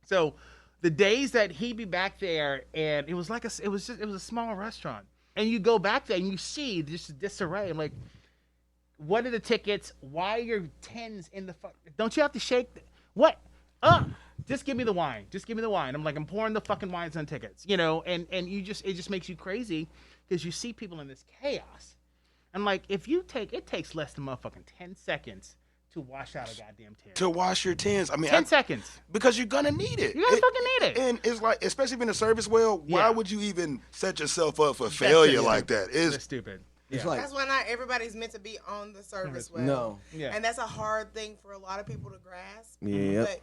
So the days that he'd be back there, and it was a small restaurant, and you go back there and you see just disarray. I'm like, what are the tickets? Why are your tens in the fuck? Don't you have to shake? What? Just give me the wine. Just give me the wine. I'm like, I'm pouring the fucking wines on tickets, and it just makes you crazy because you see people in this chaos. And like, it takes less than motherfucking 10 seconds to wash out a goddamn tin. To wash your tins. I mean, 10 seconds. because you're gonna need it. You're gonna fucking need it. And it's like, especially in the service well, why Yeah. would you even set yourself up for failure like that? That's It's stupid. It's Yeah. like That's why not everybody's meant to be on the service well. no. Yeah. And that's a hard thing for a lot of people to grasp. Yeah. But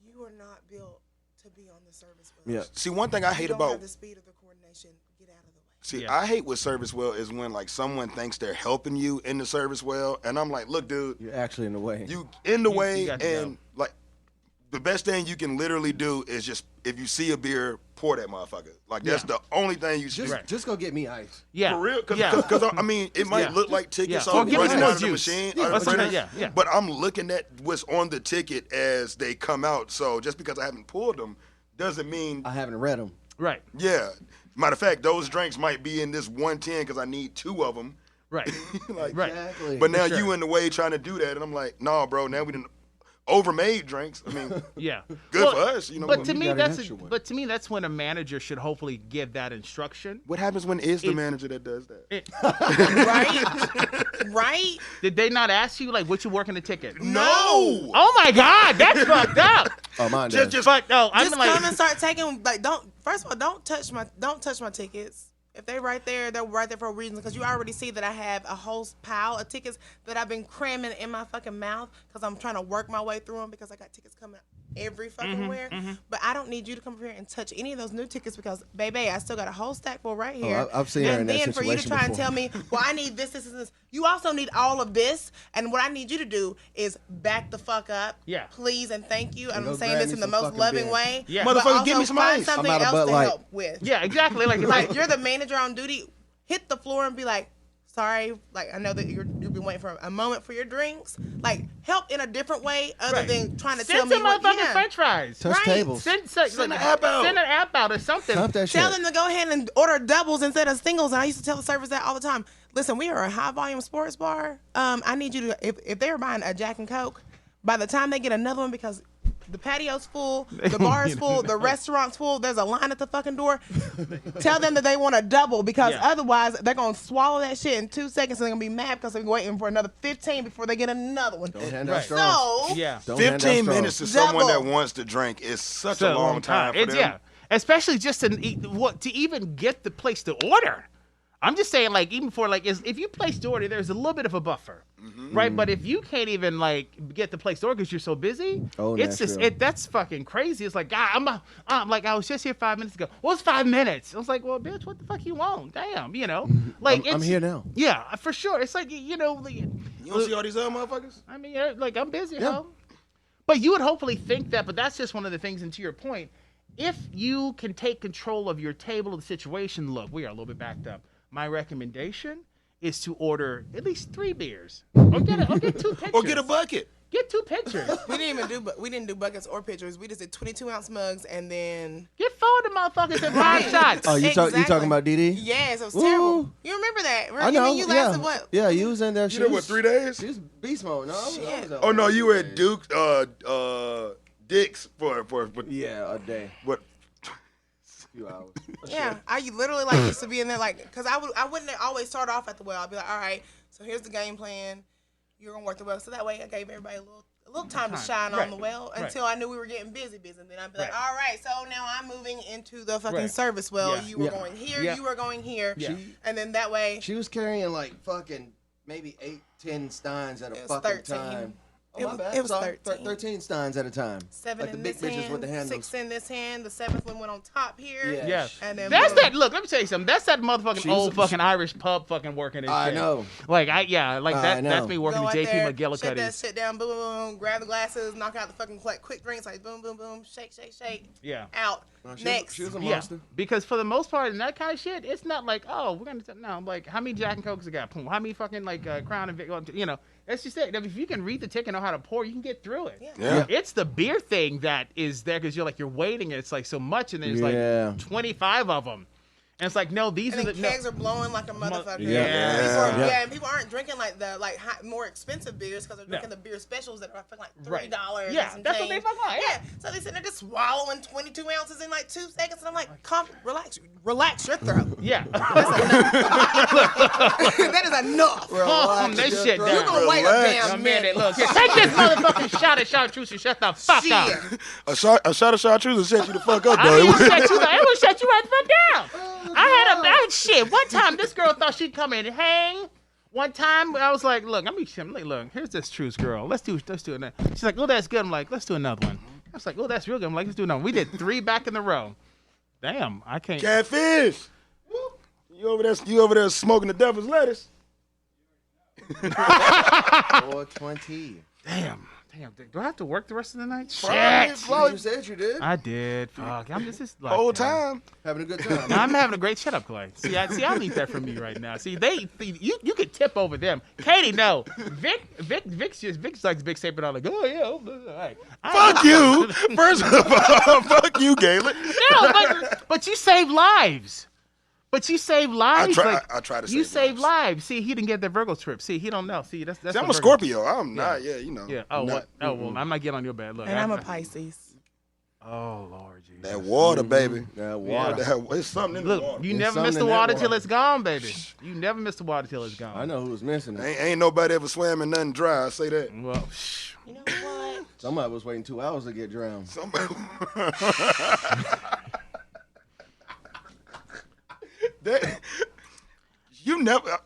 you are not built to be on the service well. Yeah. see, one thing I You hate don't about have the speed of the coordination. Get out of the way. See, Yeah. I hate with service well is when like someone thinks they're helping you in the service well, and I'm like, look, dude, You're actually in the way. you in the You way, got to and go. like the best thing you can literally do is just, if you see a beer, pour that motherfucker. Like, that's the only thing you should do. Just go get me ice. Yeah. For real? Yeah. Because I mean, it might look like tickets Yeah. on Or give me running some out of the juice. machine. Yeah. or the Let's do printer, that, yeah. But I'm looking at what's on the ticket as they come out. So just because I haven't pulled them doesn't mean. I haven't read them. Right. Yeah. Matter of fact, those drinks might be in this 110 because I need 2 of them. Right. Like, Right. Exactly. But now For sure. you in the way trying to do that, and I'm like, nah, bro. Now we didn't overmade drinks. I mean, Yeah. good for us, you know. But to me, got an that's extra one. but to me that's when a manager should hopefully give that instruction. what happens when it's the manager that does that? Right? Did they not ask you like what you working the ticket? No. Oh my God, that's fucked up. Oh, mine does. Just Fuck no. I'm Just like, come and start taking like first of all, don't touch my tickets. If they're right there for a reason, because you already see that I have a whole pile of tickets that I've been cramming in my fucking mouth because I'm trying to work my way through them because I got tickets coming every fucking where. But I don't need you to come over here and touch any of those new tickets because, baby, I still got a whole stack full right here. I've seen her in and that then for you to situation try and before. tell me, well, I need this, and this. You also need all of this. And what I need you to do is back the fuck up. Yeah. Please and thank you. And go I'm saying grab this me in the some most fucking loving beer. way. Yeah. But Motherfucker, also give me some find ice. something I'm out of else Bud to Light. help with. yeah, exactly. Like you're the manager on duty. Hit the floor and be like, sorry, like I know that you've been waiting for a moment for your drinks. Like help in a different way other Right. than trying to Send tell me some what. motherfucking French fries. Touch Right. tables. Send an app out. Send an app out or something. Dump that Tell shit. them to go ahead and order doubles instead of singles. And I used to tell the servers that all the time. Listen, we are a high volume sports bar. I need you to, if they're buying a Jack and Coke, by the time they get another one, because the patio's full, the bar's full, the restaurant's full, there's a line at the fucking door. Tell them that they want a double because Yeah. otherwise they're going to swallow that shit in 2 seconds and they're going to be mad because they're waiting for another 15 before they get another one. Don't hand out Right. straws. So, Yeah. Don't hand out 15 straws. minutes to someone Double. that wants to drink is such It's a long time for It's, them. yeah, especially just to even get the place to order. I'm just saying, like, even for like, if you place the order, there's a little bit of a buffer, right? But if you can't even like get the place to order because you're so busy, Oh, it's just Nashville. that's fucking crazy. It's like, God, I'm like, I was just here 5 minutes ago. What was 5 minutes? I was like, well, bitch, what the fuck you want? Damn, you know, like I'm it's, here now. Yeah, for sure. It's like You don't see all these other motherfuckers? I mean, like I'm busy, Yeah. ho. But you would hopefully think that, but that's just one of the things. And to your point, if you can take control of your table, of the situation, look, we are a little bit backed up. My recommendation is to order at least 3 beers, or get 2 pitchers, Or get a bucket. Get 2 pitchers. we didn't do buckets or pitchers. We just did 22-ounce mugs and then. Get 4 of the motherfuckers in 5 shots. Oh, you Exactly. talking about DD? Yes, it was Ooh. terrible. You remember that? I know. You yeah. lasted what? Yeah, you was in there. You there, what, 3 days? She was beast mode. No, I was Shit. out Oh, no, there. you were at Duke, Dick's for Yeah, a day, what? few hours. Yeah, I literally like used to be in there like, cause I wouldn't always start off at the well. I'd be like, all right, so here's the game plan. You're gonna work the well, so that way I gave everybody a little time to shine Right. on the well Right. until I knew we were getting busy. And then I'd be like, Right. all right, so now I'm moving into the fucking Right. service well. Yeah. You were Yeah. going here, Yeah. you were going here, Yeah. and then that way. She was carrying like fucking maybe 8, 10 steins at a It was fucking 13. time. Oh, It my was- bad. it was Sorry. 13. 13 steins at a time. 7 like the in big this bitches hand, with the handles. 6 in this hand. The 7th one went on top here. Yeah. Yeah. And then That's boom. that. Look, let me tell you something. That's that motherfucking She's old a- fucking Irish pub fucking working and I shit. know. Like I that. know. That's me working Go with out JP there, McGillicuddy's. shut that shit down, boom, boom, boom, grab the glasses, knock out the fucking quick drinks, like boom, boom, boom, shake, shake, shake, Yeah. out. No, Next. She was a Yeah, monster. because for the most part in that kind of shit, it's not like, oh, we're gonna no, like how many Jack and Cokes I got? Boom. How many fucking like Crown and Vic? You know, that's just it. If you can read the ticket and know how to pour, you can get through it. Yeah. It's the beer thing that is there because you're waiting and it's like so much and there's Yeah. like 25 of them, and it's like no, these And are then the no. kegs are blowing like a motherfucker. Yeah. People Yeah. and people aren't drinking like the more expensive beers because they're drinking the beer specials that are fucking like Right. $3. Yeah, and that's what they change. fucking like, yeah. So they sitting there just swallowing 22 ounces in like 2 seconds, and I'm like, relax your throat. Yeah. That is enough. Calm that shit down. You're gonna wait a Relax. Now, damn man, minute. look, here, take this motherfucking shot of chartreuse and shut the fuck Shit. up. A shot of chartreuse will set you the fuck up, I ain't though. gonna shut you down. I ain't gonna shut you right the fuck down. I had a shit. One time, this girl thought she'd come in and hang. One time, I was like, look, look, here's this truce girl. Let's do it. She's like, oh, that's good. I'm like, let's do another one. I was like, oh, that's real good. I'm like, let's do another one. We did 3 back in the row. Damn, I can't. Catfish. You over there smoking the devil's lettuce. 420. Damn. Damn, do I have to work the rest of the night? Probably, Shit. probably You said you did. I did. Fuck. I'm just like whole time. Having a good time. No, I'm having a great shut up, Clay. See, I need that from you right now. See, you could tip over them. Katie, no. Vic's like Vic Saber on like, oh yeah, all right. Fuck you. First of all, fuck you, Galen. No, but you save lives. But you save lives. I try to save You save lives. lives. See, he didn't get the Virgo trip. See, he don't know. See, that's See, what I'm a Virgo- Scorpio. I'm not. Yeah, you know. Yeah. Oh, not, what? Oh, well, I'm not getting on your bad. Look, And I'm a Pisces. Oh Lord Jesus. That water, baby. That water. It's something in the Look, water. you There's never miss the something in that water water. till it's gone, baby. You never miss the water till it's gone. I know who's missing it. Ain't nobody ever swam in nothing dry. I say that. Well, You know what? Somebody was waiting 2 hours to get drowned. Somebody. You never.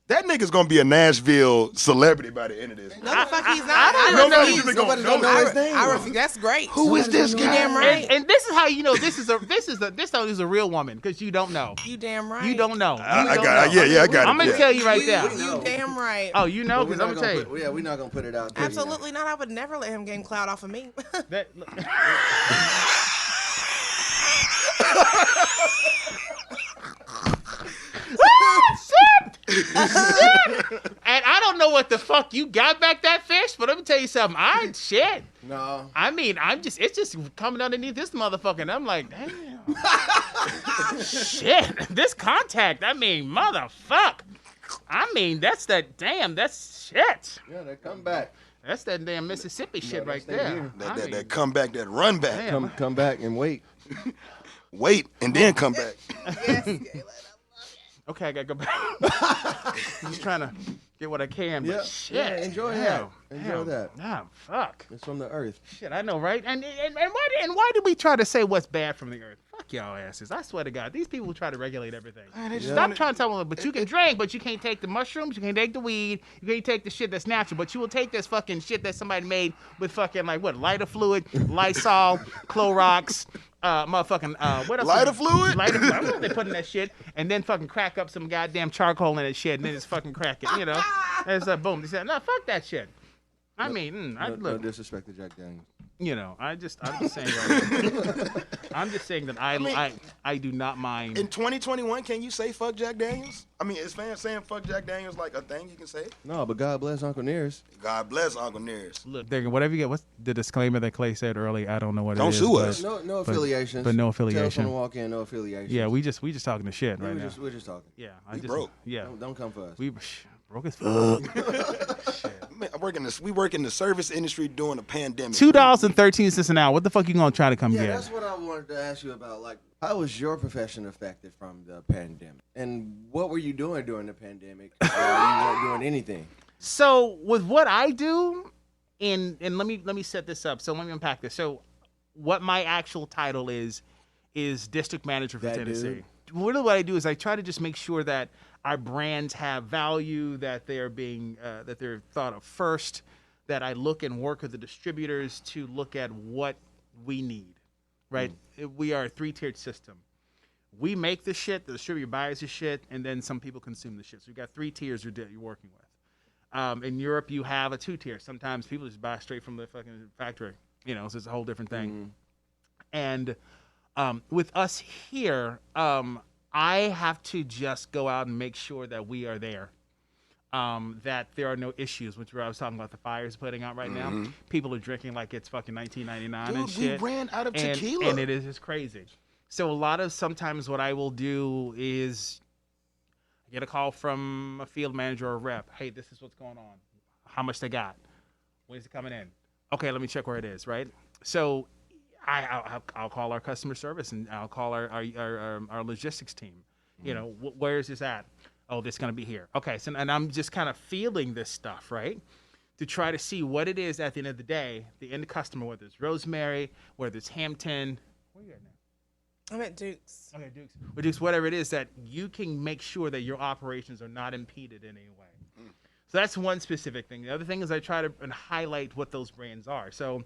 That nigga's gonna be a Nashville celebrity by the end of this. No, the fuck he's not. Nobody's even Nobody's gonna gonna know. know his name. I refuse. That's great. Who is this You guy? damn right. and this is how you know this is a real woman because you don't know. You damn right. You don't know. I got it. Yeah, I got it. I'm gonna yeah. tell you right We there. know. You damn right. Oh, you know But because I'm gonna tell you. we're not gonna put it out there. Absolutely not. I would never let him gain clout off of me. That, Shit! And I don't know what the fuck you got back that fish, but let me tell you something. Shit. No. I mean, it's just coming underneath this motherfucker, and I'm like, damn. Shit. This contact, I mean, motherfuck. I mean, that's shit. Yeah, they come back. That's that damn Mississippi shit right stay there. here. I mean, That comeback, that run back. Damn. Come back and wait. Wait and then come back. Yes, Galen. okay, I gotta go back. I'm just trying to get what I can, but Yeah, shit. yeah, enjoy that. Enjoy that. Damn, fuck. It's from the earth. Shit, I know, right? And why do we try to say what's bad from the earth? Fuck y'all asses. I swear to God, these people try to regulate everything. Stop trying to tell them, but you can drink, but you can't take the mushrooms, you can't take the weed, you can't take the shit that's natural, but you will take this fucking shit that somebody made with fucking, like, what, lighter fluid, Lysol, Clorox, what else? Lighter fluid? Lighter fluid. I don't know what they put in that shit, and then fucking crack up some goddamn charcoal in that shit, and then just fucking crack it, you know? And it's like, boom. They said, no, fuck that shit. I mean, No look, disrespect to Jack Daniels. you know, I'm just saying right now. I'm just saying that I do not mind. In 2021, can you say fuck Jack Daniels? I mean, is fans saying fuck Jack Daniels like a thing you can say? No, but God bless Uncle Nears. God bless Uncle Nears. Look, whatever you get, what's the disclaimer that Clay said early? I don't know what Don't it is. sue but- us. No affiliations. but no Tell affiliation. us on the walk in, no affiliations. Yeah, we just talking to shit right now. We're just talking. Yeah, We broke. Yeah, Don't come for us. we broke as fuck. Man, we work in the service industry during a pandemic. $2.13 an hour. What the fuck you gonna try to come Yeah, get? that's what I wanted to ask you about. Like, how was your profession affected from the pandemic? And what were you doing during the pandemic? You weren't doing anything. So with what I do, and let me set this up. So let me unpack this. So what my actual title is district manager for That Tennessee. dude? Really, what I do is I try to just make sure that our brands have value, that they're being that they're thought of first. That I look and work with the distributors to look at what we need. Right? We are a 3-tiered system. We make the shit, the distributor buys the shit, and then some people consume the shit. So you've got 3 tiers you're working with. In Europe, you have a 2-tier. Sometimes people just buy straight from the fucking factory. You know, so it's a whole different thing. And with us here, I have to just go out and make sure that we are there. That there are no issues, which I was talking about the fires putting out right now. People are drinking like it's fucking 1999 and Dude, shit. we ran out of and, tequila. and it is just crazy. So sometimes what I will do is get a call from a field manager or a rep. Hey, this is what's going on. How much they got? When's it coming in? Okay, let me check where it is. Right. So I'll call our customer service and I'll call our logistics team. You know, where is this at? Oh, this is going to be here. Okay, so and I'm just kind of feeling this stuff, right, to try to see what it is at the end of the day, the end customer, whether it's Rosemary, whether it's Hampton. Where are you at now? I'm at Duke's. Okay, Dukes. Or Dukes, whatever it is, that you can make sure that your operations are not impeded in any way. So that's one specific thing. The other thing is I try to highlight what those brands are. So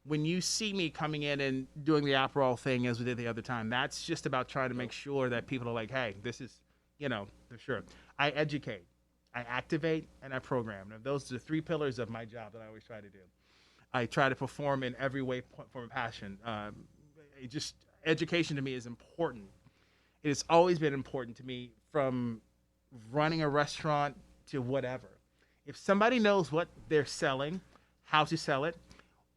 when you see me coming in and doing the Aperol thing as we did the other time, that's just about trying to make sure that people are like, hey, this is, you know, for sure. I educate, I activate, and I program. Now, those are the 3 pillars of my job that I always try to do. I try to perform in every way, form, and passion. Just education to me is important. It has always been important to me, from running a restaurant to whatever. If somebody knows what they're selling, how to sell it,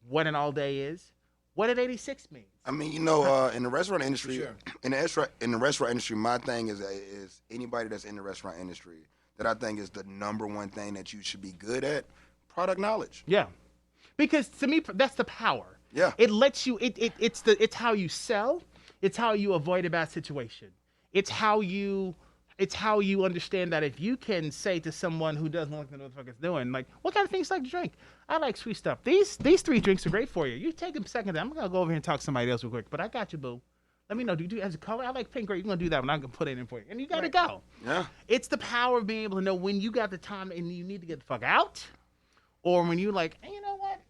what an all day is, what an 86 means. I mean, in the restaurant industry, in the restaurant industry, my thing is anybody that's in the restaurant industry that I think is the number one thing that you should be good at, product knowledge. Yeah, because to me, that's the power. Yeah, it lets you. It's how you sell. It's how you avoid a bad situation. It's how you understand that if you can say to someone who doesn't know what the motherfucker's doing, like, what kind of things you like to drink? I like sweet stuff. These 3 drinks are great for you. You take a second. I'm gonna go over here and talk to somebody else real quick, but I got you, boo. Let me know. Do you have a color? I like pink. Great. You're gonna do that one. I'm gonna put it in for you, and you gotta go. Yeah. It's the power of being able to know when you got the time and you need to get the fuck out, or when you like, hey, you know what?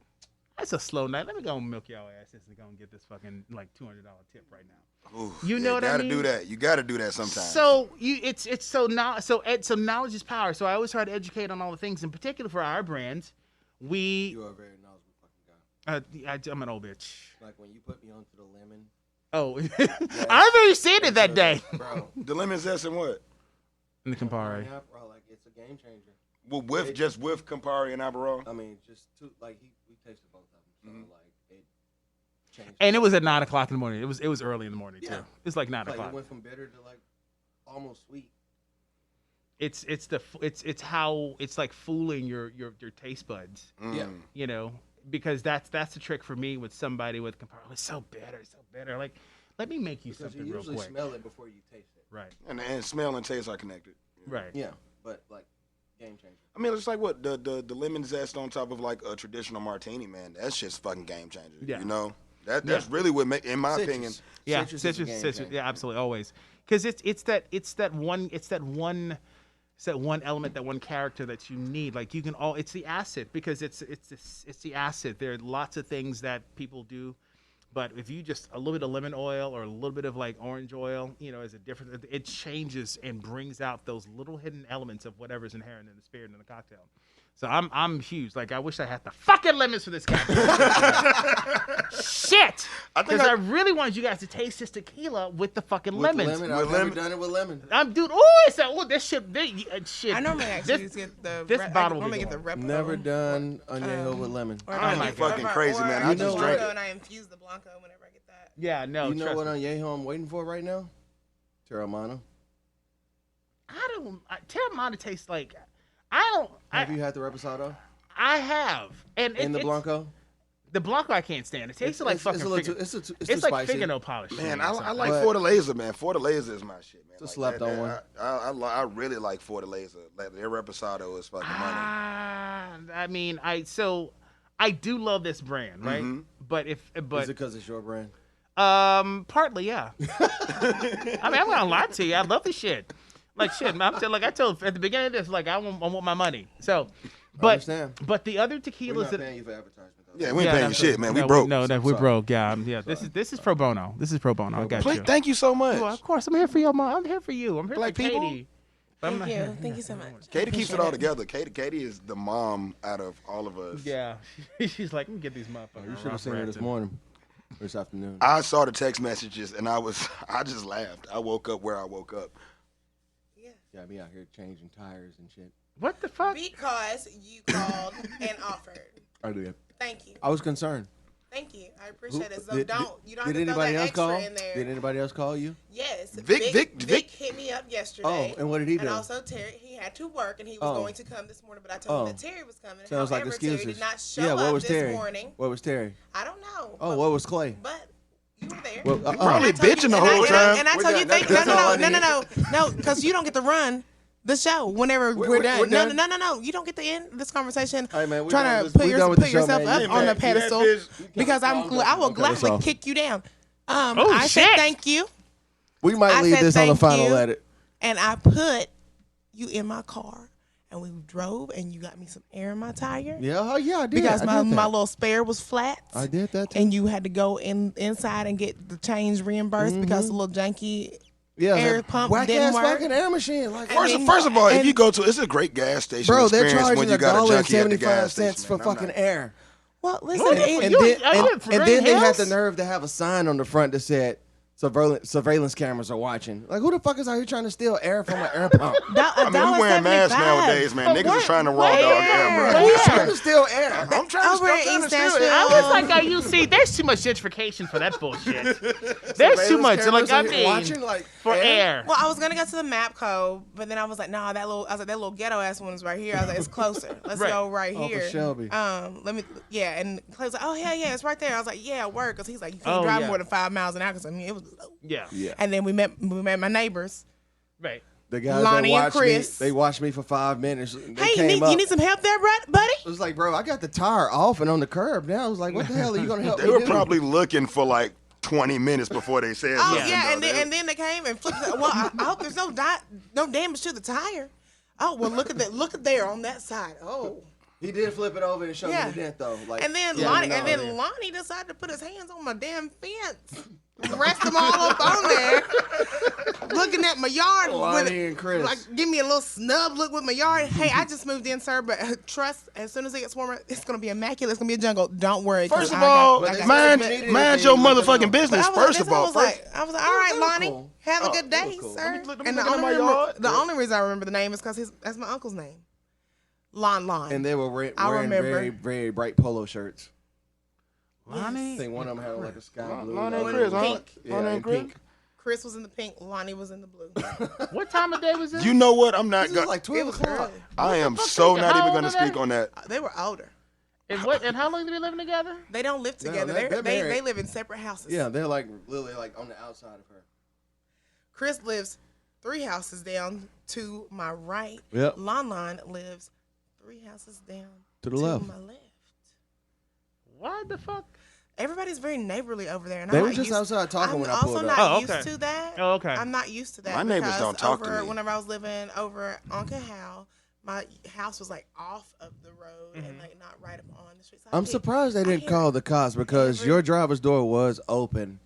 That's a slow night. Let me go and milk y'all asses and go and get this fucking like $200 tip right now. Ooh, you know what I mean? You gotta do that. You gotta do that sometimes. So so knowledge is power. So I always try to educate on all the things. In particular for our brands, You are a very knowledgeable fucking guy. I'm an old bitch. Like when you put me onto the lemon. Oh, I've already seen it that day. Bro, the lemon zest and what? In the Campari. Yeah, bro, like it's a game changer. Well, with Campari and Aperol. I mean, just two. Like we tasted both of them, so like it changed. And it was at 9 o'clock in the morning. It was early in the morning too. Yeah. It's like 9 Like o'clock. it went from bitter to like almost sweet. It's how it's like fooling your taste buds. Yeah. You know, because that's the trick for me with somebody with Campari. Oh, it's so bitter. Like, let me make you Because something you real usually quick. smell it before you taste it. Right. And smell and taste are connected. Right. Yeah, but like game changer. I mean, it's like what the lemon zest on top of like a traditional martini, man. That's just fucking game changer. Yeah. You know, that's really what in my opinion. Yeah, Citrus is a game citrus. changer. Yeah, absolutely, always. Because it's that one element, that one character that you need. Like you can it's the acid, because it's the acid. There are lots of things that people do, but if you just a little bit of lemon oil or a little bit of like orange oil, is a different. It changes and brings out those little hidden elements of whatever's inherent in the spirit in the cocktail. So I'm huge. Like, I wish I had the fucking lemons for this guy. Shit! Because I really wanted you guys to taste this tequila with the fucking lemons. Lemon, I've never done it with lemon. Dude. This shit. Shit. I normally actually get the. bottle I will normally be get the going. Repo. Never done añejo with lemon. Or Oh my fucking crazy, man. I just drank it. And I infuse the Blanco whenever I get that. Yeah, no. You know trust what me. añejo I'm waiting for right now? Terramana. Terramana tastes like. I don't. Have you had the reposado? I have. And In the Blanco? The Blanco I can't stand. It tastes like fucking. It's too It's like spicy. fingernail polish. Man, I like But- Fortaleza, man. Fortaleza is my shit, man. It's a slept on one. I really like Fortaleza. Like, their reposado is fucking money. I mean, I do love this brand, right? Mhm. But Is it because it's your brand? partly, yeah. I mean, I'm gonna lie to you. I love the shit. Like shit, man. I told at the beginning of this, like I want my money. So, Understand. but the other We're tequilas not that. paying you for advertisement, though. Yeah, we ain't paying you that's shit, right. man. No, We broke. No, we're Sorry. broke. Yeah, This is pro bono. This is pro bono. I got Please, you. thank you so much. Well, of course, I'm here for you. I'm here for you. I'm here Black for people? Katie. But I'm Thank not- you. Thank you so much. Katie keeps it all Appreciate together. Katie is the mom out of all of us. Yeah, she's like, let me get these motherfuckers. You should have seen her this morning. Or this afternoon. I saw the text messages and I just laughed. I woke up where I woke up. Yeah. Got me out here changing tires and shit. What the fuck? Because you called and offered. I did. Thank you. I was concerned. Thank you. I appreciate it. So Did- you don't did have to throw that anybody else extra call? in there. Did anybody else call you? Yes. Vic hit me up yesterday. Oh, and what did he do? And also Terry, he had to work and he was Oh. going to come this morning, but I told him Oh. that Terry was coming. Sounds like However, excuses. Terry did not show Yeah, what up was this Terry? morning. What was Terry? I don't know. Oh, what was Clay? But you were there. Well, Probably And I told bitching the and I- whole and I- time. And I We're told you, done. thank That's all I no, because you don't get to run the show whenever we're We're done. done. No. You don't get to end this conversation Hey, man, we trying done to with- put, we done with the show, yourself man. up Yeah, on man. the pedestal because I will cut us gladly off. kick you down. Oh, I said shit. thank you, We might I leave said this on the thank final you. edit. and I put you in my car, and we drove, and you got me some air in my tire Yeah, I did. because I did that. my little spare was flat. I did that too. And you had to go inside and get the change reimbursed because the little janky. Yeah, air that pump whack didn't ass work. fucking air machine. Like, First of all, if and- you go to, it's a great gas station bro, they're experience charging when you got a junkie at the $1.75 gas station. for man. I'm fucking not- air. Well, listen, Well, And You- then, are you in and then they had Hills? the nerve to have a sign on the front that said surveillance cameras are watching. Like, who the fuck is out here trying to steal air from an air pump? I mean, we wearing masks nowadays, man. But Niggas is trying to raw dog air, bro. Who's trying to steal air? I'm trying Over to in steal East it. Nashville. I was like, are you see? There's too much gentrification for that bullshit. There's too much. Like, I mean, watching, like, for air. Well, I was gonna go to the map code, but then I was like, nah, that little ghetto ass one is right here. I was like, it's closer. Let's Right. go right Off of here. Shelby. And Clay was like, oh yeah, it's right there. I was like, yeah, work, because he's like, you can't Oh, drive yeah. more than 5 miles an hour. Because I mean, it was low. Yeah. Yeah. And then we met my neighbors. Right. The guys Lonnie that and watched Chris. me, they watched me for 5 minutes. They Hey, came up. you need some help there, buddy? It was like, bro, I got the tire off and on the curb now. I was like, what the hell are you gonna help They me were do? probably looking for like 20 minutes before they said Oh something. yeah, though. and then they came and flipped. Well, I hope there's no damage to the tire. Oh well, look at that. Look at there on that side. Oh. He did flip it over and show Yeah. me the dent though. Like, And then yeah, Lonnie, no, and then yeah. Lonnie decided to put his hands on my damn fence, rest them all up on there, looking at my yard. Lonnie and Chris. Like, give me a little snub look with my yard. Hey, I just moved in, sir, but trust, as soon as it gets warmer, it's gonna be immaculate. It's gonna be a jungle. Don't worry. 'cause First of I got- all, I got- mind your motherfucking business. But I was First like, of all, I was like, all right, that was Lonnie, cool. have a Oh, good that was day, cool. sir. Let me And look at my yard. the only reason I remember the name is because that's my uncle's name, Lon. And they were I wearing remember. very, very bright polo shirts. I Lonnie. think one of them had like a sky blue. Lonnie the and other Chris, one- huh? Pink. Yeah, Lonnie and in Chris? pink. Chris was in the pink, Lonnie was in the blue. What time of day was this? You know what? I'm not This is gonna. like It 12 was o'clock. early. I am fuck so is- not how even old gonna are they? speak on that. They were older. And how long did they living together? They don't live No, together. they're they married. live in separate houses. Yeah, they're like literally like on the outside of her. Chris lives 3 houses down to my right. Yep. Lon lives 3 houses down To the left. my left. What the fuck? Everybody's very neighborly over there. And They I'm were not just used- outside talking I'm when I also pulled not up. Oh, used okay. to that. Oh, okay. I'm not used to that. My neighbors because don't talk to over, me. Whenever I was living over on Cahal, my house was like off of the road Mm-hmm. and like not right up on the street. So I I'm hear- surprised they I didn't hear call the cops because every- your driver's door was open.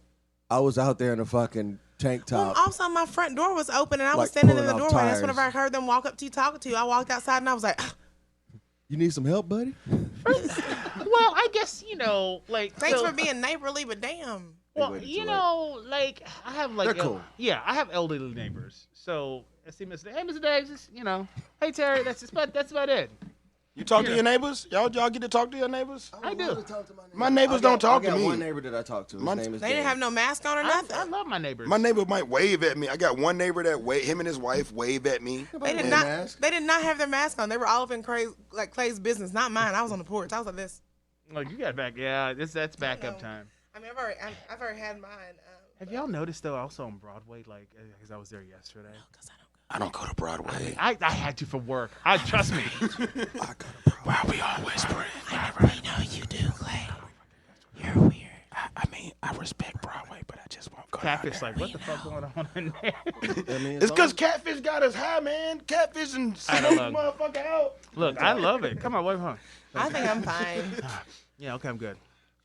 I was out there in a fucking tank Well, top. also my front door was open and I was Like standing in the pulling off doorway. That's tires. whenever I heard them walk up to you talking to you. I walked outside and I was like, You need some help, buddy? Well, I guess like. thanks so- for being neighborly, but damn. Well, waited you too know, like I have like They're cool. Yeah, I have elderly neighbors. So I see Mr. Hey, Mr. Davis, just, hey Terry, that's about it. You talk to Yeah. your neighbors? Y'all get to talk to your neighbors? I do. My neighbors don't talk I got to me. one neighbor that I talk to. His My- name is They didn't Dan. have no mask on or nothing. I love my neighbors. My neighbor might wave at me. I got one neighbor that him and his wife wave at me. They did wear not. masks. They did not have their mask on. They were all up in Clay's business, not mine. I was on the porch. I was like this. Like you got back. Yeah, that's backup know. time. I mean, I've already had mine. Have y'all noticed though? Also on Broadway, like, because I was there yesterday. I don't go to Broadway. I had to for work. Trust me. I go to Broadway. Why are we all whispering? I know you do, Clay. You're weird. I mean, I respect Broadway, but I just won't go. Catfish, like, what the fuck going on in there? I mean, It's because Catfish got us high, man. Catfish and I smoke love it. motherfucker out. Look, I love it. Come on, wait, home. I think I'm fine. Yeah, okay, I'm good.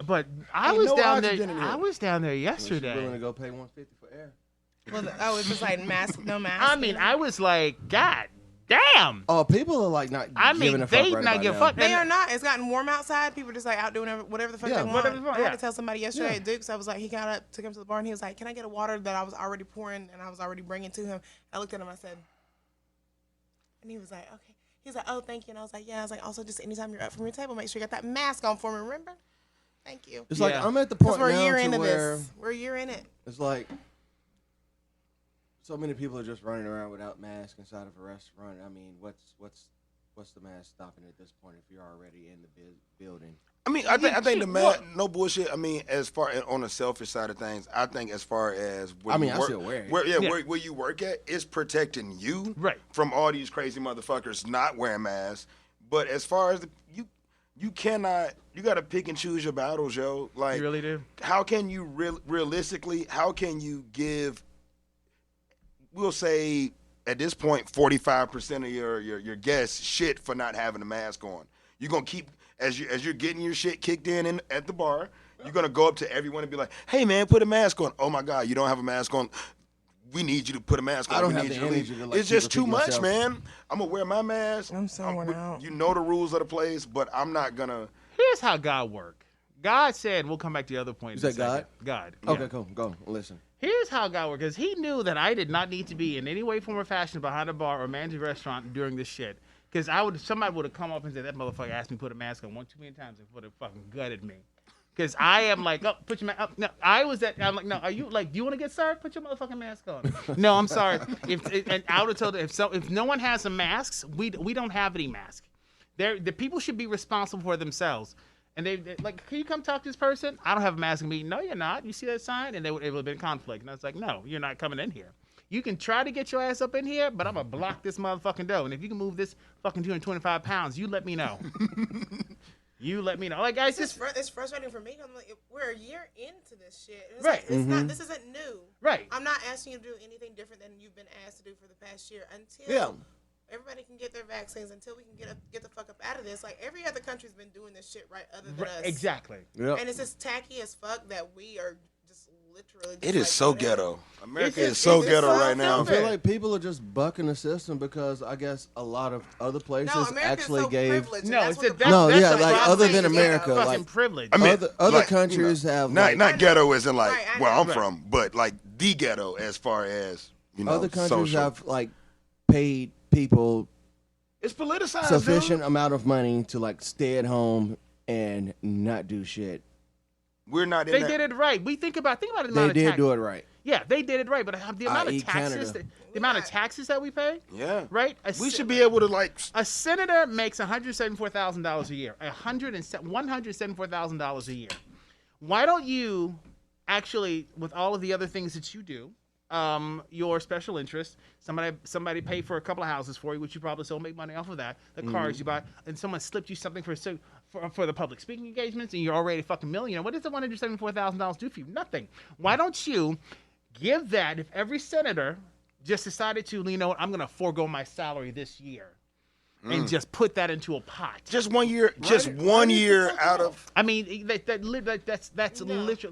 But I Ain't was no down oxygen there. in here. I was down there willing to yesterday. go pay $150 for air. Well, it's just like no mask. I mean, I was like, God damn. Oh, people are like not I giving mean, a fuck they right not about give a now. fuck. They are not. It's gotten warm outside. People are just like out doing whatever the fuck Yeah, they want. whatever the fuck, I had yeah. to tell somebody yesterday Yeah. at Duke's. I was like, he got up to come to the bar and he was like, "Can I get a water that I was already pouring and I was already bringing to him?" I looked at him. I said, and he was like, "Okay." He was like, "Oh, thank you." And I was like, "Yeah." I was like, "Also, just anytime you're up from your table, make sure you got that mask on for me. Remember? Thank you." It's like Yeah. I'm at the Because point we're a now year to into where this. We're a year in it. it's like so many people are just running around without masks inside of a restaurant. I mean, what's the mask stopping at this point if you're already in the building? I mean, I think the shit, man, what? no bullshit. I mean, as far on the selfish side of things, I think as far as where I mean, you I work, still wear it. Where, Yeah. Where you work at, it's protecting you Right. from all these crazy motherfuckers not wearing masks. But as far as you cannot, you got to pick and choose your battles, yo. Like, You really do. how can you realistically? How can you give? We'll say at this point, 45% of your guests shit for not having a mask on. You're gonna keep as you're getting your shit kicked in at the bar. You're gonna go up to everyone and be like, "Hey man, put a mask on." Oh my God, you don't have a mask on. We need you to put a mask on. I don't We have need the you to leave. energy to, like, It's just keep too much, myself. man. I'm gonna wear my mask. I'm so worn out. You know the rules of the place, but I'm not gonna. Here's how God worked. God said, we'll come back to the other point. You said God? God. Okay, yeah. cool. Go. Listen. Here's how God worked. Because he knew that I did not need to be in any way, form, or fashion behind a bar or manage a restaurant during this shit. Because somebody would have come up and said, that motherfucker asked me to put a mask on one too many times and would have fucking gutted me. Because I am like, oh, put your mask up. No, I'm like, no, are you like, do you want to get served? Put your motherfucking mask on. No, I'm sorry. And I would have told them, if no one has some masks, we don't have any masks. The people should be responsible for themselves. And they like, can you come talk to this person? I don't have a mask on me. No, you're not. You see that sign? And it would have been conflict. And I was like, no, you're not coming in here. You can try to get your ass up in here, but I'm going to block this motherfucking door. And if you can move this fucking 225 pounds, you let me know. You let me know. Like, guys, it's frustrating for me. I'm like, we're a year into this shit. It's right. Like, it's not. This isn't new. Right. I'm not asking you to do anything different than you've been asked to do for the past year until everybody can get their vaccines, until we can get the fuck up out of this. Like, every other country's been doing this shit right other than us. Exactly. Yep. And it's just tacky as fuck that we are just literally. It is so ghetto. America is so ghetto right now. I feel like people are just bucking the system because I guess a lot of other places actually gave. Other than America, like privilege. I mean, other countries have not ghetto as in like where I'm from, but like the ghetto as far as other countries have like paid people. It's politicized. Sufficient amount of money to like stay at home and not do shit. We're not. They did it right. We think about the amount of taxes. They did do it right. Yeah, they did it right. But the amount of taxes, the amount of taxes that we pay. Yeah. Right. We should be able to like. A senator makes $174,000 a year. $174,000 a year. Why don't you actually, with all of the other things that you do, your special interest, somebody pay for a couple of houses for you, which you probably still make money off of that. The cars you buy, and someone slipped you something for the public speaking engagements, and you're already a fucking millionaire. What does the $174,000 do for you? Nothing. Why don't you give that? If every senator just decided to, I'm going to forego my salary this year. And just put that into a pot. Just 1 year. Just 1 year out of. I mean, that's literally.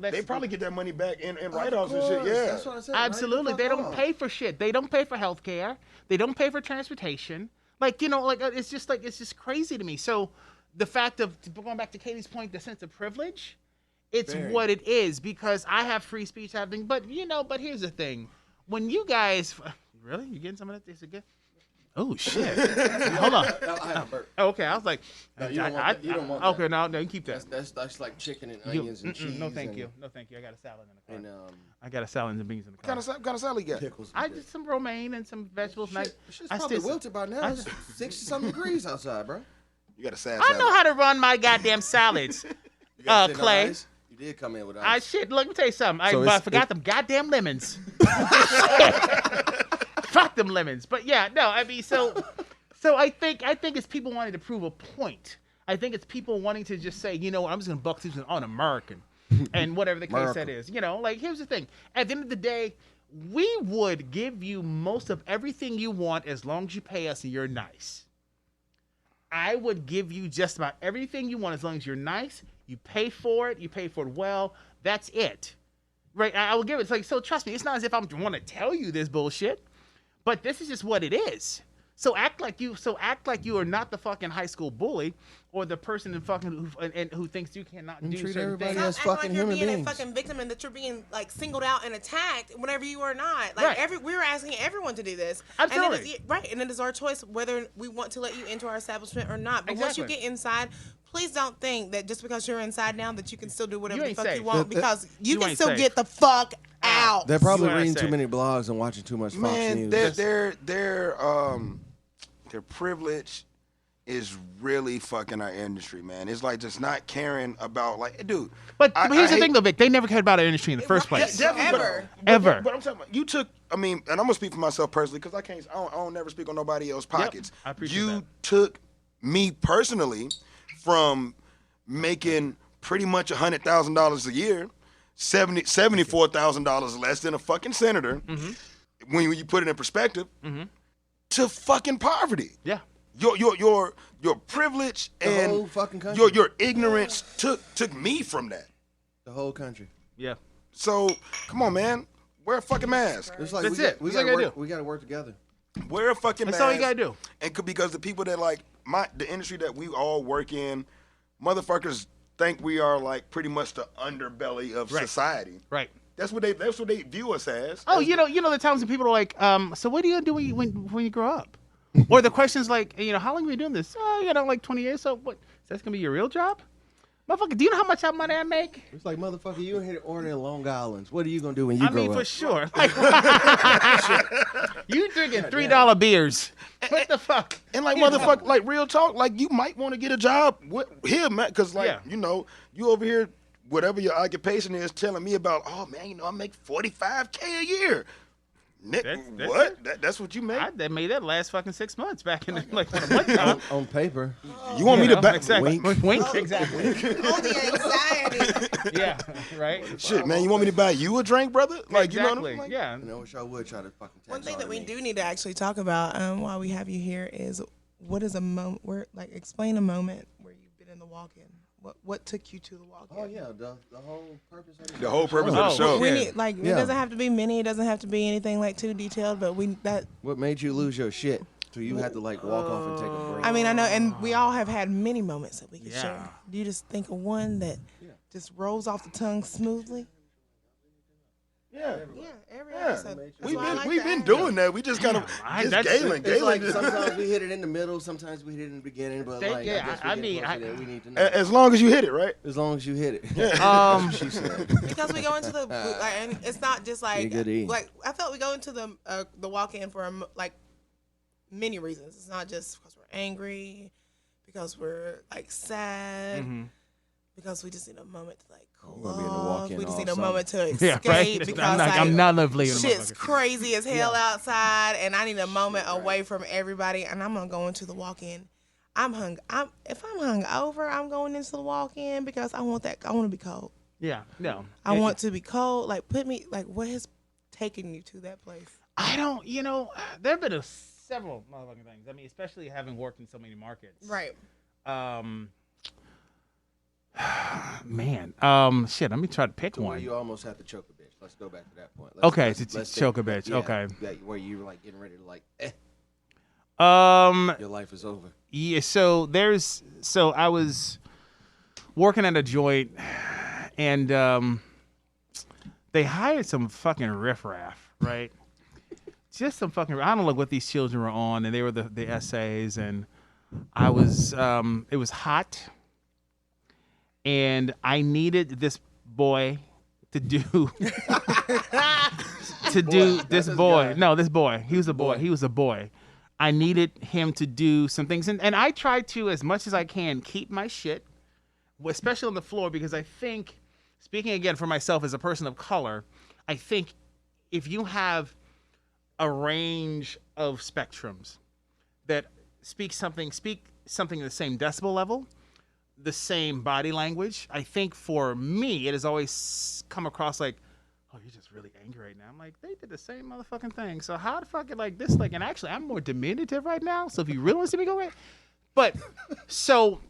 They probably get that money back in write-offs and shit. Yeah, that's what I said. Absolutely. They don't pay for shit. They don't pay for health care. They don't pay for transportation. It's just crazy to me. So the fact of going back to Katie's point, the sense of privilege, it's what it is because I have free speech, but here's the thing: when you guys, really, you getting some of that? Is it good? Oh shit! Hold on. Okay, I was like, no, you don't want that. Okay, no, you keep that. That's like chicken and onions and cheese. No, thank you. I got a salad in the car. I got a salad and beans in the car. What kind of salad you got? Pickles. I just some romaine and some vegetables. Shit's probably wilted by now. It's 60-something degrees outside, bro. You got a sad I salad. know how to run my goddamn salads. Clay. You did come in with ice. Look, let me tell you something. I forgot them goddamn lemons. Fuck them lemons. But yeah, no, I mean, so I think it's people wanting to prove a point. I think it's people wanting to just say, I'm just gonna buck these on American, and whatever the case that is. Here's the thing. At the end of the day, we would give you most of everything you want as long as you pay us and you're nice. I would give you just about everything you want as long as you're nice. You pay for it. You pay for it well. That's it. Right? I will give it. So trust me, it's not as if I want to tell you this bullshit. But this is just what it is. So act like you are not the fucking high school bully or the person who thinks you cannot do treat certain everybody things. as fucking human beings. You're being a fucking victim and that you're being like singled out and attacked whenever you are not. Like we were asking everyone to do this. Absolutely. And it is our choice whether we want to let you into our establishment or not. But once you get inside, please don't think that just because you're inside now that you can still do whatever the fuck you want because you can still get the fuck out. They're probably reading too many blogs and watching too much Fox News. Their privilege is really fucking our industry, man. It's like just not caring about dude. But here's the thing though, Vic. They never cared about our industry in the first place. Ever. But I'm talking about you took. I mean, and I'm gonna speak for myself personally because I don't never speak on nobody else's pockets. Yep, I appreciate that. Took me personally from making pretty much $100,000 a year, $74,000 less than a fucking senator. Mm-hmm. When you put it in perspective. Mm-hmm. To fucking poverty. Yeah. Your privilege and whole fucking country. your ignorance took me from that. The whole country. Yeah. So come on, man. Wear a fucking mask. It's like That's it. We That's gotta all we gotta work together. Wear a fucking mask. That's all you gotta do. And because the people that the industry that we all work in, motherfuckers think we are like pretty much the underbelly of society. Right. That's what they view us as. Oh, you know the times when people are like, so what are you gonna do when you grow up? Or the question's like, how long have you been doing this? Like 20 years. So what? That's gonna be your real job? Motherfucker, do you know how much money I make? It's like, motherfucker, you hit order in Long Island. What are you gonna do when you grow up? For sure. You drinking $3 beers? What the fuck? And like motherfucker, like real talk, like you might want to get a job here, man, because you over here, whatever your occupation is, telling me about. Oh man, I make $45K a year. Nick, that's what you make? I made that last fucking 6 months back in like one time. on paper. You want me to back? Exactly. Wink. Exactly. All the anxiety. Yeah. Right. Shit, man, you want me to buy you a drink, brother? Like exactly. you know what I'm like? Yeah. I wish I would try to fucking. One thing that we do need to actually talk about while we have you here is what is a moment where, like, explain a moment where you've been in the walk-in. What took you to the walk-in? Oh yeah, the whole purpose of The whole purpose of the show. We need, like, it doesn't have to be many. It doesn't have to be anything like too detailed. But What made you lose your shit? So you had to like walk off and take a break. I mean, I know, and we all have had many moments that we can share. Do you just think of one that just rolls off the tongue smoothly? Yeah. Yeah, every episode. We've been doing that. We just kind of Galen. It's like sometimes we hit it in the middle, sometimes we hit it in the beginning, but like I mean, we need to know. As long as you hit it, right? As long as you hit it. She said. Because we go into the and it's not just like I felt we go into the walk-in for like many reasons. It's not just because we're angry, because we're like sad, because we just need a moment to like cool off. We just need a moment to escape because I'm not leaving. Shit's crazy as hell outside, and I need a moment away from everybody. And I'm gonna go into the walk-in. If I'm hungover, I'm going into the walk-in because I want to be cold. Yeah, no. I want to be cold. Like, what has taken you to that place? I don't, there have been several motherfucking things. I mean, especially having worked in so many markets. Right. Man, shit. Let me try to pick one. You almost had to choke a bitch. Let's go back to that point. Let's choke a bitch. Yeah, okay. Where you were like getting ready to like, your life is over. Yeah. So I was working at a joint, and they hired some fucking riffraff, right? Just some fucking. I don't know what these children were on, and they were the essays, and I was. It was hot. And I needed this boy to do this boy. No, this boy. He was a boy. He was a boy. I needed him to do some things. And I try to, as much as I can, keep my shit, especially on the floor, because I think, speaking again for myself as a person of color, I think if you have a range of spectrums that speak something in the same decibel level, the same body language, I think for me, it has always come across like, oh, you're just really angry right now. I'm like, they did the same motherfucking thing. So how the fuck like this? Like, and actually, I'm more diminutive right now. So if you really want to see me go away, but so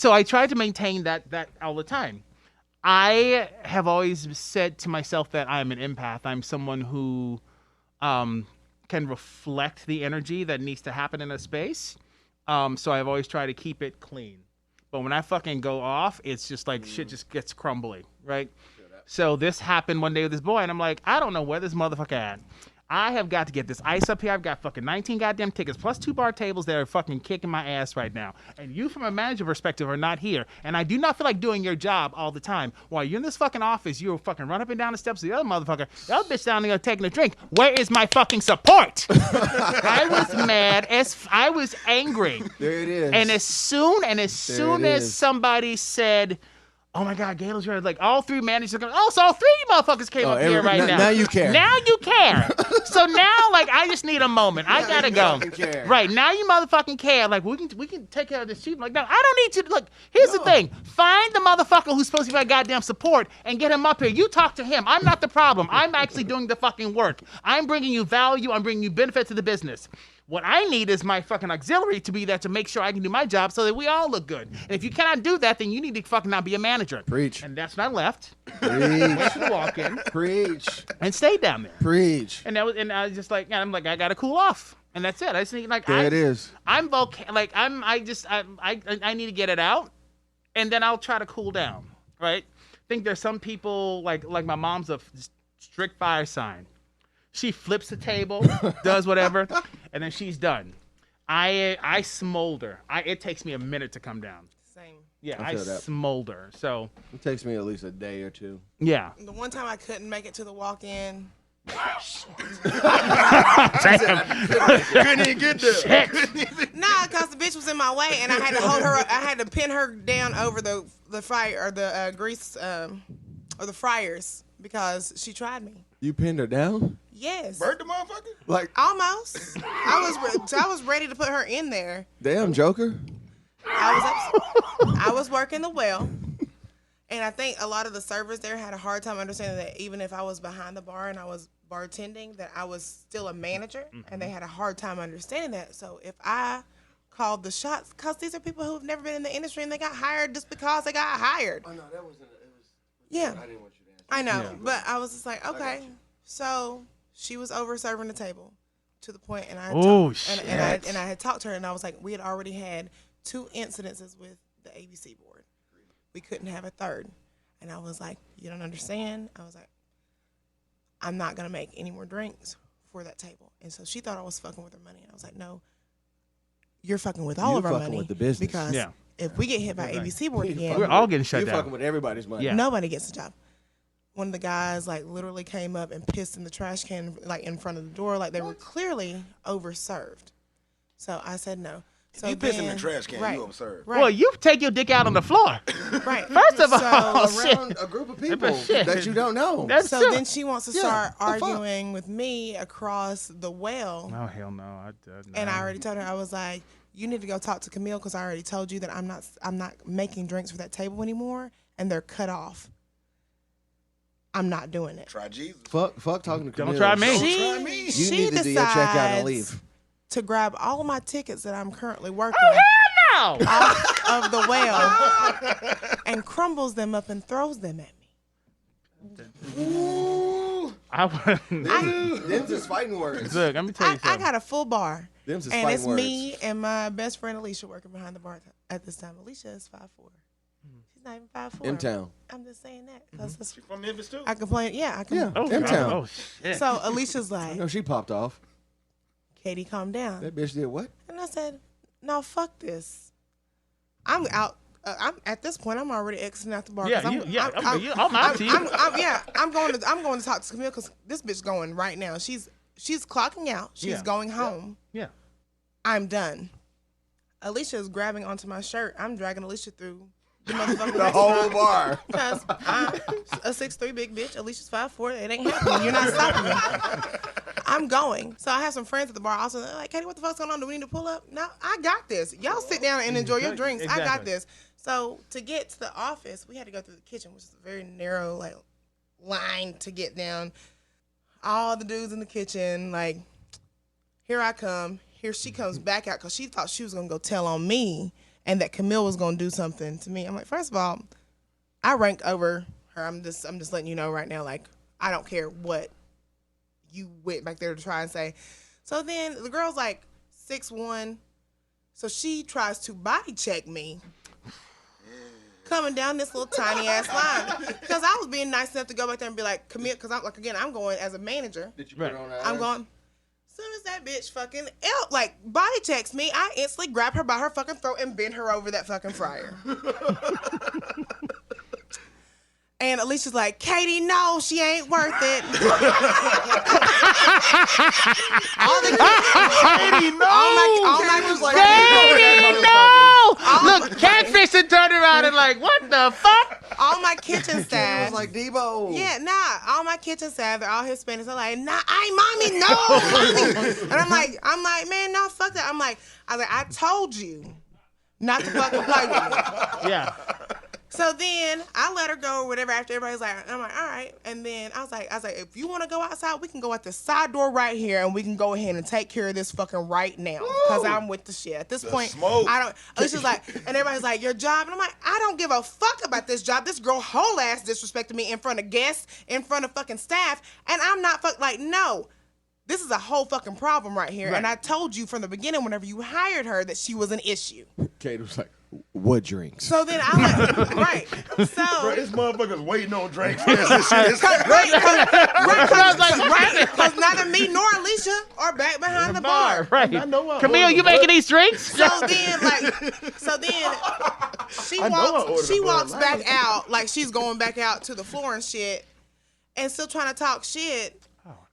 I try to maintain that all the time. I have always said to myself that I'm an empath. I'm someone who can reflect the energy that needs to happen in a space. So I've always tried to keep it clean. But when I fucking go off, it's just like shit just gets crumbly, right? So this happened one day with this boy, and I'm like, I don't know where this motherfucker at. I have got to get this ice up here. I've got fucking 19 goddamn tickets plus 2 bar tables that are fucking kicking my ass right now. And you, from a manager perspective, are not here. And I do not feel like doing your job all the time. While you're in this fucking office, you're fucking run up and down the steps of the other motherfucker. The other bitch down there taking a drink. Where is my fucking support? I was mad I was angry. There it is. And as soon as somebody said, oh my God, Galen's right. Like all 3 managers are going, oh, so all 3 motherfuckers came up here right now. Now you care. Now you care. So now, like, I just need a moment. I gotta go. Right now, you motherfucking care. Like, we can take care of this sheep. Like, no, I don't need you. Look, here's the thing. Find the motherfucker who's supposed to be my goddamn support and get him up here. You talk to him. I'm not the problem. I'm actually doing the fucking work. I'm bringing you value. I'm bringing you benefit to the business. What I need is my fucking auxiliary to be there to make sure I can do my job so that we all look good. And if you cannot do that, then you need to fucking not be a manager. Preach. And that's when I left. Preach. Went to the walk-in. Preach. And stayed down there. Preach. And I was just like, I'm like, I gotta cool off. And that's it. I just need like it is. I'm I need to get it out. and then I'll try to cool down. Right? I think there's some people like my mom's a strict fire sign. She flips the table, does whatever, and then she's done. I smolder. It takes me a minute to come down. Same. Yeah, I I feel that. smolder. So It takes me at least a day or two. yeah. The one time I couldn't make it to the walk-in. Couldn't even get there. Nah, cause the bitch was in my way, and I had to hold her up. I had to pin her down over the fire or the grease or the fryers because she tried me. You pinned her down? Yes. Burnt the motherfucker? Like, Almost. I was ready to put her in there. damn, Joker. I was working the well, and I think a lot of the servers there had a hard time understanding that even if I was behind the bar and I was bartending, that I was still a manager, and they had a hard time understanding that. So if I called the shots, because these are people who have never been in the industry and they got hired just because they got hired. Oh, no, that wasn't. It was. Yeah. I didn't want you to answer. I know, Yeah. but I was just like, got okay. you. So she was over serving the table to the point, and I had Oh, and I had talked to her, and I was like, we had already had 2 incidences with the ABC board. We couldn't have a third, and I was like, you don't understand. I was like, I'm not gonna make any more drinks for that table, and so she thought I was fucking with her money, and I was like, no, you're fucking with all You're of our fucking money with the business. because Yeah. if we get hit by ABC board You're again, fucking We're all with- getting shut You're down. fucking with everybody's money. Yeah. nobody gets a job. One of the guys like literally came up and pissed in the trash can like in front of the door, like they were clearly overserved. So I said no. So You piss in the then- trash can, right, you overserved. Right, Well, you take your dick out on the floor. right. First of all, so, shit. Around a group of people Shit. that you don't know. That's so true. then she wants to Yeah, start the fuck? arguing with me across the well, Oh hell no! and I already told her I was like, you need to go talk to Camille because I already told you that I'm not making drinks for that table anymore, and they're cut off. I'm not doing it. Try Jesus. Fuck talking to Don't Camille. try me. She, try me. You she need to do your decides checkout and leave. to grab all of my tickets that I'm currently working Oh no! off of the well and crumbles them up and throws them at me. Ooh. I wouldn't. Them's is fighting words. Look, let me tell you I something. got a full bar. Them's is And fighting it's words. me and my best friend Alicia working behind the bar at this time. Alicia is 5'4". She's not even 5'4". M-Town. I'm just saying that because From Memphis too. I complain. Yeah, I can. Yeah. Oh, M-Town. God. Oh shit! So Alicia's I like, know she popped off. Katie, calm down. That bitch did what? And I said, no, fuck this. I'm out. I'm at this point. I'm already exiting out the bar. 'cause Yeah, I'm out to you. I'm going to talk to Camille because this bitch going right now. She's clocking out. She's Yeah. going home. Yeah. I'm done. Alicia is grabbing onto my shirt. I'm dragging Alicia through the motherfucking The whole restaurant bar. because I'm a 6'3" big bitch. Alicia's 5'4". It ain't happening. You're not stopping me. I'm going. So I have some friends at the bar also. They're like, Katie, what the fuck's going on? Do we need to pull up? No, I got this. Y'all sit down and enjoy your drinks. I got Exactly. this. So to get to the office, we had to go through the kitchen, which is a very narrow like line to get down. All the dudes in the kitchen, like, here I come. Here she comes back out because she thought she was gonna go tell on me and that Camille was gonna do something to me. I'm like, first of all, I rank over her. I'm just letting you know right now, like, I don't care what you went back there to try and say. So then the girl's like 6'1", so she tries to body check me coming down this little tiny ass line because I was being nice enough to go back there and be like, Camille, because I'm like, again, I'm going as a manager. Did you Right. put on that? I'm going. As soon as that bitch fucking like body checks me, I instantly grab her by her fucking throat and bend her over that fucking fryer. And Alicia's like, Katie, no, she ain't worth it. Katie, no! all my Katie, no! Look, Catfish and turned around and like, what the fuck? all my kitchen It was staff. like Debo. Yeah, nah. All my kitchen staff, they're all Hispanics. They're like, nah, I ain't mommy, no, mommy. And I'm like, man, no, fuck that. I was like, I told you not to fucking play with me. Yeah. So then I let her go or whatever after everybody's like, I'm like, all right. And then I was like, if you want to go outside, we can go out the side door right here and we can go ahead and take care of this fucking right now. Because I'm with the shit. At this point, smoke. I don't, Alicia's like, and everybody's like, your job. And I'm like, I don't give a fuck about this job. This girl whole ass disrespected me in front of guests, in front of fucking staff. And I'm not like, no. This is a whole fucking problem right here. Right. And I told you from the beginning whenever you hired her that she was an issue. Kate was like, What drinks? So then I went, right. Bro, So, this motherfucker's waiting on drinks. This shit is- because neither me nor Alicia are back behind the bar. Right. I know I Camille, ordered you a Bud. making these drinks? So then she I know I ordered a Bud walks back Light. out like she's going back out to the floor and shit, and still trying to talk shit.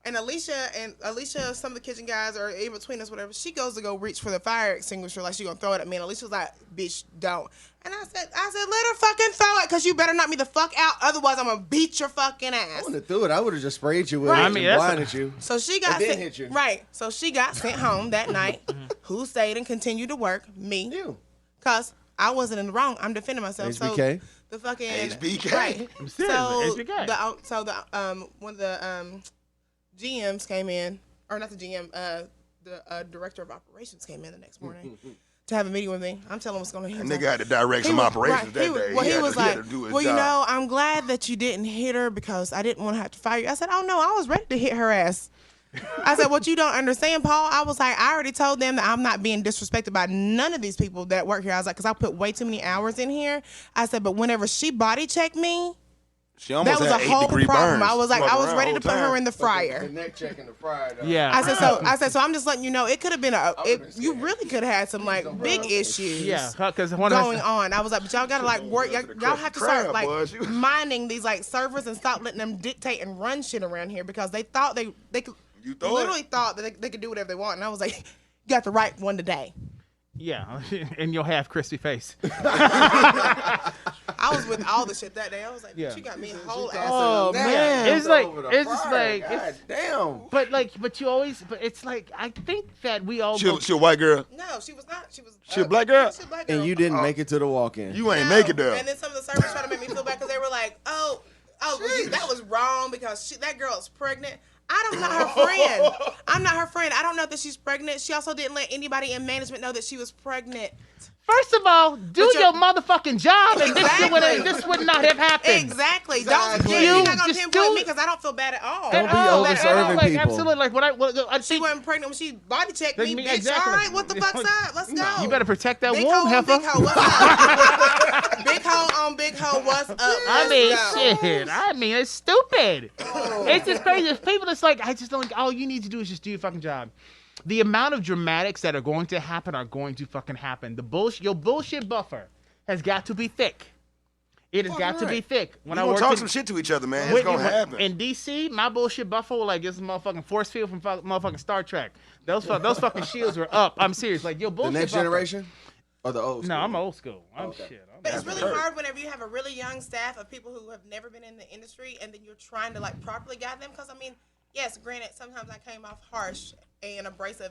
And Alicia, some of the kitchen guys are in between us, whatever. She goes to go reach for the fire extinguisher, like she gonna throw it at me. And Alicia's like, "Bitch, don't." And I said, let her fucking throw it, cause you better knock me the fuck out, otherwise I'm gonna beat your fucking I ass. wouldn't have threw it. I would have just sprayed you with Right. it I mean, and that's blinded you. So she got And then sent, hit you. right. So she got sent home that night. Who stayed and continued to work? Me. You. Cause I wasn't in the wrong. I'm defending myself. HBK. So the fucking HBK. Right. I'm serious, So HBK. the one of the GMs came in, or not the GM, the director of operations came in the next morning to have a meeting with me. I'm telling him what's going on. That nigga had to direct some operations that day. Well, he had was to- he had like, to do his well, you job. know, I'm glad that you didn't hit her because I didn't want to have to fire you. I said, oh no, I was ready to hit her ass. I said, what you don't understand, Paul, I was like, I already told them that I'm not being disrespected by none of these people that work here. I was like, because I put way too many hours in here. I said, but whenever she body checked me, She almost that was a had whole 8-degree problem. burns. I was like, I was Walking ready around to put the her whole in the The fryer. neck check in the fryer. Though. Yeah. I said, so I'm just letting you know, it could have been you really could have had some like big issues. Yeah, because Going on, I was like, but y'all gotta like work. Y'all have to start Crab, like boy. minding these like servers and stop letting them dictate and run shit around here because they thought they could You thought? literally thought that they could do whatever they want. And I was like, you got the right one today. Yeah, in your half crispy face. I was with all the shit that day. I was like, Yeah. she got me whole ass. Oh Damn, man, it's like over the it's just fryer. like God it's, damn. but you always it's like I think that we all She go, a white girl. No, she was not. She was. She a black girl? She a black girl. And you didn't make it to the walk-in. You ain't No. make it there. And then some of the servers tried to make me feel bad because they were like, oh, well, that was wrong because that girl is pregnant. I'm not her friend. I'm not her friend. I don't know that she's pregnant. She also didn't let anybody in management know that she was pregnant. First of all, do But your motherfucking job, and Exactly. this would not have happened. Exactly. Exactly. You're not gonna Just pinpoint do me it. because I don't feel bad at all. Don't be Oh, over-serving like, people. Absolutely, like when I She think wasn't pregnant when she body checked Like me, me, bitch. exactly. All right, what the fuck's up? Let's go. you better protect that Big womb, hoe on heifer. big hoe. What's up? Big hoe on big hoe. What's up? I Let's mean, go. shit. I mean, it's stupid. It's just crazy. There's people that's like, I just don't. All you need to do is just do your fucking job. The amount of dramatics that are going to happen are going to fucking happen. Your bullshit buffer has got to be thick. It has got to be thick. We When I gonna worked talk in- some shit to each other, man. It's Wait, gonna happen. In DC, my bullshit buffer was like this motherfucking force field from motherfucking Star Trek. Those fucking shields were up. I'm serious. Like your The bullshit next buffer. generation? Or the old No, school? I'm old school. I'm Okay. shit. But it's That's really hurt. hard whenever you have a really young staff of people who have never been in the industry and then you're trying to like properly guide them. Because I mean, yes, granted, sometimes I came off harsh and abrasive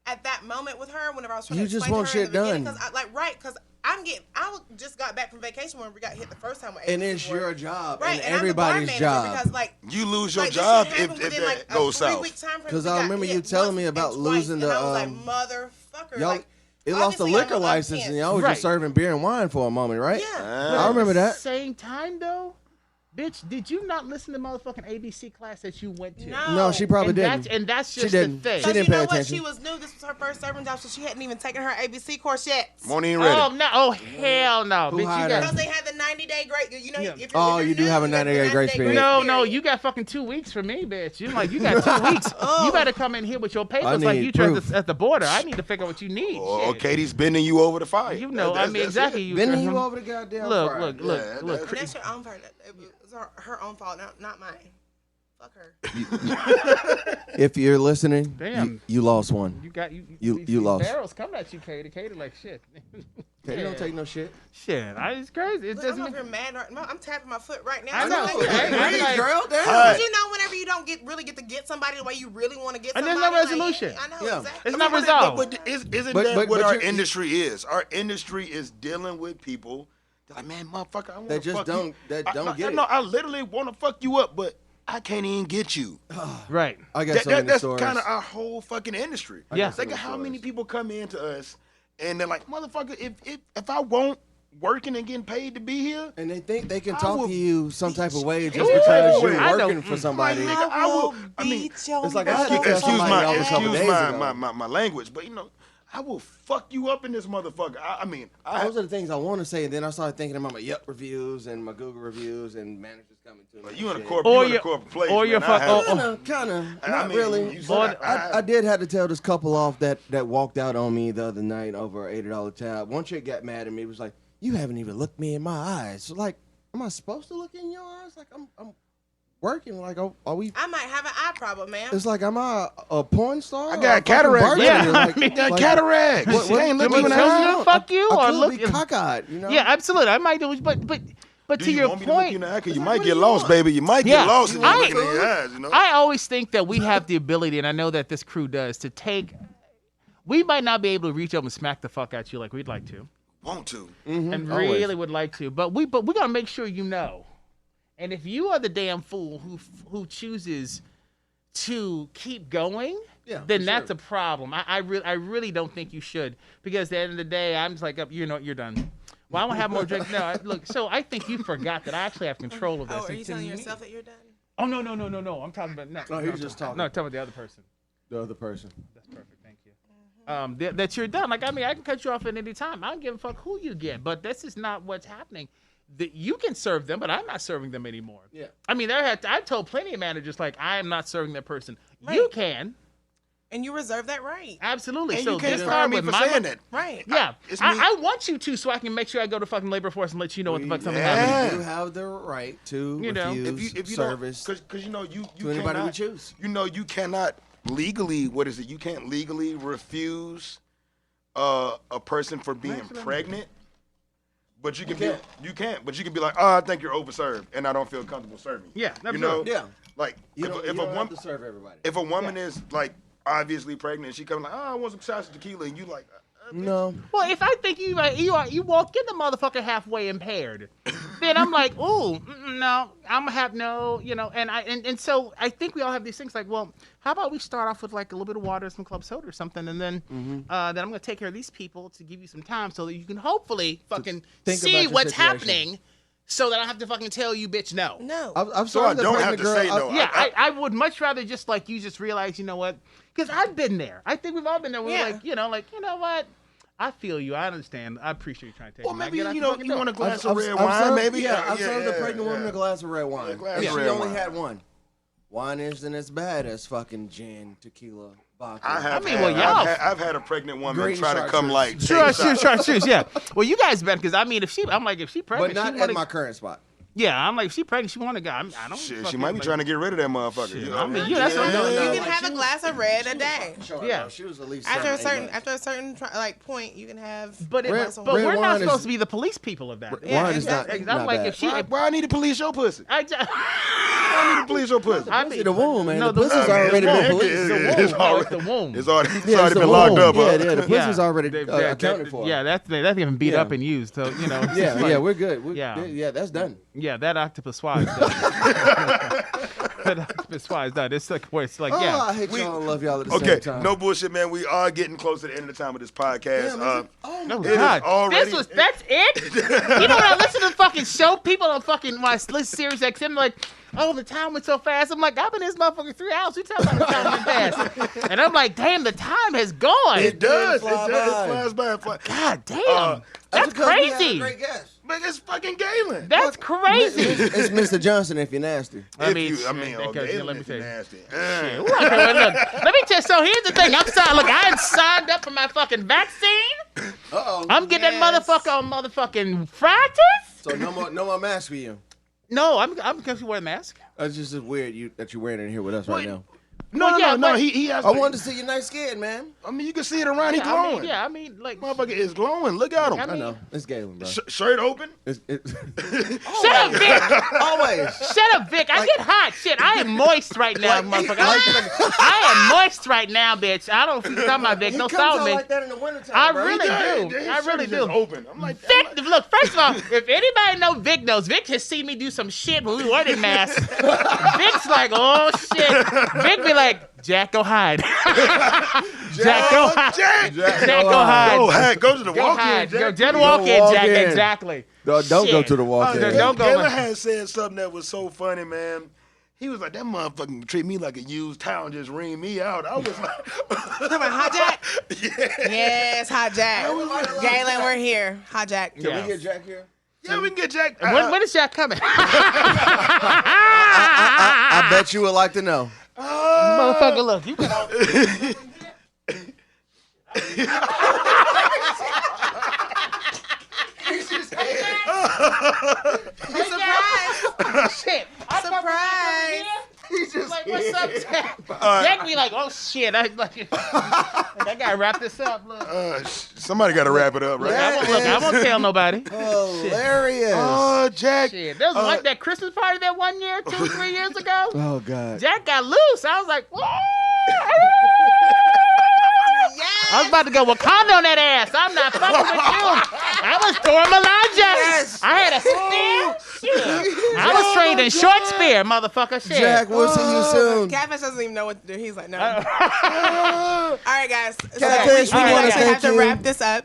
at that moment with her whenever I was trying You to just explain want to her in shit the beginning. done. Because I just got back from vacation when we got hit the first time with And ABC it's work. your job Right, and I'm the bar everybody's manager job. Because like. You lose your Like, this job shit if happened within, that like, goes a south. 3-week time frame. Because We I got remember hit you telling once me about and twice, losing and the, I was like, motherfucker. Y'all, Like, it lost the obviously, liquor I'm license and y'all was Right. just serving beer and wine for a moment, right? Yeah. I remember that. Same time though, bitch. Did you not listen to motherfucking ABC class that you went to? No. No, she probably and didn't. and that's She just didn't. the thing. She Because didn't you pay know what? attention. She was new. This was her first serving job, so she hadn't even taken her ABC course yet. Won't even ready. Oh no! Oh hell no, Who bitch! You hired got her? Because they had the 90-day grace. You know, Yeah. if you're, Oh, if you're you do new, have a you got the 90-day grace period. no. You got fucking 2 weeks for me, bitch. You like you got 2 weeks. You better come in here with your papers like need you tried proof. at the border. I need to figure out what you need. Or Shit. Katie's bending you over the fire. You know, That's- I mean that's exactly. it. You Bending you over the goddamn Look, fryer. look, look, Yeah, look. And that's her own fault. It was her own fault, not mine. Fuck her. If you're listening, Damn. you lost one. You got You these lost. barrels coming at you, Katie. Katie, like shit. Katie don't take no shit. Shit, it's crazy. It Look, doesn't. I'm over here mad. I'm tapping my foot right now. I know. So Hey, I'm like- girl, damn. Because you know, whenever you don't really get to get somebody the way you really want to get And somebody, there's no like, resolution. I know Yeah. exactly. It's not But- resolved. But isn't But- that but- what but our you- industry is? Our industry is dealing with people that like, man, motherfucker, I want to That just fuck don't- you. that I- don't no, get it. No, I literally want to fuck you up, but I can't even get you. Right. I got so many That's stories. kind of our whole fucking industry. Yeah. Think of how many people come into us and they're like, motherfucker, if I won't working and getting paid to be here, And they think they can I talk will to you some type of way just Ooh, because you're I know. working for somebody. Nigga, I will. I mean, beat your it's like I had to mother. tell excuse somebody my off a couple excuse days my, ago. my language, but you know, I will fuck you up in this motherfucker. I mean, those are the things I want to say, and then I started thinking about my Yelp reviews and my Google reviews and managers coming to me. You in a corporate place, or your kind of, not really. But I did have to tell this couple off that walked out on me the other night over an $80 tab. One chick got mad at me. Was like, "You haven't even looked me in my eyes." So like, am I supposed to look in your eyes? Like I'm working. Like, are we? I might have an eye problem, man. It's like, am I a porn star? I got cataracts. Yeah, like, I got cataracts. What, ain't looking me in the tell eye. you to fuck you I or could look? be cockeyed, you know? Yeah, absolutely. I might do, but to your point, you might get lost, baby. You might get lost if you're looking in your eyes. You know. I always think that we have the ability, and I know that this crew does, to take. We might not be able to reach up and smack the fuck at you like we'd like to, Want to? and really would like to, but we gotta make sure you know. And if you are the damn fool who chooses to keep going, then that's a problem. I really don't think you should, because at the end of the day, I'm just like, you're done. Well, I want to have more drinks. No, look. So I think you forgot that I actually have control of this. Oh, are you telling yourself that you're done? Oh no. I'm talking about No, he was just talking. No, I'm talking about the other person. The other person. That's perfect. Thank you. That you're done. Like, I mean, I can cut you off at any time. I don't give a fuck who you get, but this is not what's happening. That you can serve them, but I'm not serving them anymore. Yeah. I mean, I've told plenty of managers, like, I am not serving that person. Right. You can. And you reserve that right. Absolutely. And so you can't this fire time me with for my saying that. Right. Yeah, It's me. I want you to, so I can make sure I go to fucking labor force and let you know what the fuck something Yeah. happening. You have the right to You know. refuse If you service because you know you to anybody cannot, we choose. You know you cannot legally. What is it? You can't legally refuse a person for being pregnant. But you can But you can be like, oh, I think you're overserved, and I don't feel comfortable serving. Yeah, you know. Yeah. Like You if don't a have woman to serve everybody. if a woman is like obviously pregnant, she comes like, oh, I want some shots of tequila, and you like. No. Well, if I think you walk in the motherfucker halfway impaired, then I'm like, ooh, no, I'm gonna have no, and so I think we all have these things like, well, how about we start off with like a little bit of water, some club soda or something, and then then I'm gonna take care of these people to give you some time so that you can hopefully fucking think see about your what's situation. happening, so that I don't have to fucking tell you, bitch, no. No. I've So I served a don't have pregnant to girl. say no. Yeah, I would much rather just like you just realize, you know what? Because I've been there. I think we've all been there. We're like, you know what? I feel you. I understand. I appreciate you trying to take Well, me. maybe Get out you the know fucking you door. want a glass of I've red served- wine, maybe. Yeah, I've served a pregnant woman a glass of red wine. A glass And of she red only wine. had one. Wine isn't as bad as fucking gin, tequila, vodka. I've had a pregnant woman Green try to come like Sure. Yeah. Well, you guys bet because I mean, if she pregnant, but not she at my current spot. Yeah, I'm like, if she pregnant, she want to go. I don't. Shit, she fucking, might be trying to get rid of that motherfucker. Shit, You know? I mean, yeah, that's what I'm doing. You like can have she a glass of red a day. Yeah. She was at least After a 7, 8 certain point, you can have. But Red we're not wine supposed is- to be the police people of that. Wine is not. I'm not like, bad. if she, Why I need to police your pussy? I I need to police your pussy. Pussy, the womb, man. No, the pussy's the already womb. been policed. It's the womb. It's No, already- it's the womb. It's already Yeah, it's the been locked womb. up. Yeah, huh? the pussy's already They- accounted for. Yeah, that's been beat Yeah. up and used. So you know. it's just Yeah, like- we're good. Yeah. That's done. Yeah, that octopus swat is done. That octopus swat is done. It's like where it's like, Oh, yeah. I hate y'all and love y'all at the Okay, same time. no bullshit, man. We are getting close to the end of the time of this podcast. Damn, is it? Oh, Oh It is God, already- that's it. You know when I listen to the fucking show, people on fucking when I listen to Sirius XM, like, oh, the time went so fast. I'm like, I've been in this motherfucker 3 hours. You tell me the time went fast, and I'm like, damn, the time has gone. It does. It fly does. by. It flies by. God damn, that's because we had a crazy. great guest. Man, it's fucking Galen. That's crazy. It's Mr. Johnson if you're nasty. I mean, Okay, yeah, let me it's tell you. nasty. Shit. Ooh, okay, well, look, let me tell you. So here's the thing. I'm signed. Look, I ain't signed up for my fucking vaccine. Uh-oh. I'm getting Yes. that motherfucker on motherfucking Fridays. So no more masks for you. No, I'm going to wear a mask. It's just weird that you're wearing it here with us right now. No, yeah, no. but- He has. I wanted to see your nice skin, man. I mean, you can see it around. He Yeah, glowing. I mean, like, Motherfucker is glowing. Look at him. I I mean- know. It's Galen, bro. Shirt open. It's shut up, Vic. always. Shut up, Vic. I get hot. Shit, I am moist right now, motherfucker. I am moist right now, bitch. I don't talking about Vic. He Don't comes start out with me. like that in the wintertime, I bro. really Yeah, do. his I shirt really is just do. open. I'm like, Vic, look, first of all, if anybody know Vic knows, Vic has seen me do some shit when we weren't in masks. Vic's like, oh shit. Vic be like, Jack, go hide. Jack, go hide. Jack. Jack, go hide. Oh, heck, go to the Go walk-in. hide. Go, Jack. just walk in, walk Jack. in. Exactly. Don't go Shit. to the walk-in. Don't go. Galen had said something that was so funny, man. He was like, that motherfucker treat me like a used towel and just ring me out. I was like, Talking about Hot Jack? yeah. Yes, Hot Jack. Galen, we're here. Hot Jack. Can we get Jack here? Yeah, we can get Jack. When is Jack coming? I bet you would like to know. Motherfucker, look, you got Surprise! shit. Surprise! He's just Like, what's up, Jack? Jack be like, oh shit, I gotta wrap this up. Look, Somebody got to wrap it up, right? I won't tell nobody. Hilarious. Oh, Jack. Shit, there was like that Christmas party that one year, 2-3 years ago. Oh, God. Jack got loose. I was like, whoa. I was about to go Wakanda on that ass. I'm not fucking with you. I was Thor Elijah. Yes. I had a spear. Shit. I was trained in short spear, motherfucker. Shit. Jack, we'll see you soon. Catfish doesn't even know what to do. He's like, no. All right, guys. Catfish, we we wanna actually have thank to you. wrap this up.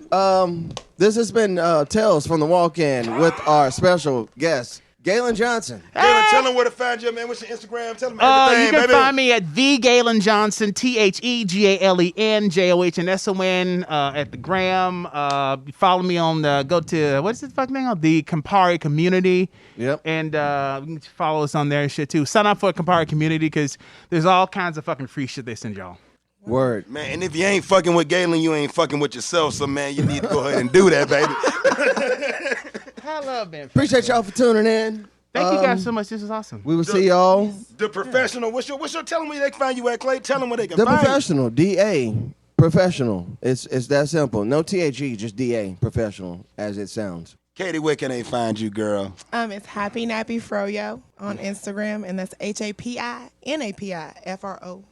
This has been Tales from the Walk-In with our special guest, Galen Johnson. Galen, tell them where to find you, man. What's your Instagram? Tell them You everything, can baby. find me at the Galen Johnson, TheGalen JOHNSON at the gram. Follow me on go to what's the fuck name? The Campari community. Yep. And you can follow us on there and shit too. Sign up for a Campari community because there's all kinds of fucking free shit they send y'all. Word. Man, and if you ain't fucking with Galen, you ain't fucking with yourself. So, man, you need to go ahead and do that, baby. I love man. Appreciate y'all for tuning in. Thank you guys so much. This is awesome. We will see y'all. The Professional. What's your tell them where they can find you at, Clay. Tell them where they can The find Professional, DA, Professional. It's that simple. No THE, just DA, Professional, as it sounds. you. Katie, where can they find you, girl? It's Happy Nappy Froyo on Instagram, and that's HAPINAPIFROYO.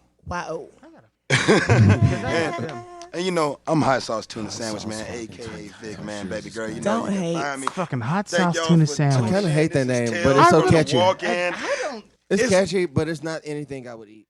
And you know, I'm Hot Sauce Tuna Sandwich, man, a.k.a. Vic, man, baby girl. You know, Don't you can hate. find me. Fucking hot Thank sauce y'all tuna for sandwich. tuning I kinda in. hate that This is name, Tales but it's so from the catchy. Walk-In. It's catchy, but it's not anything I would eat.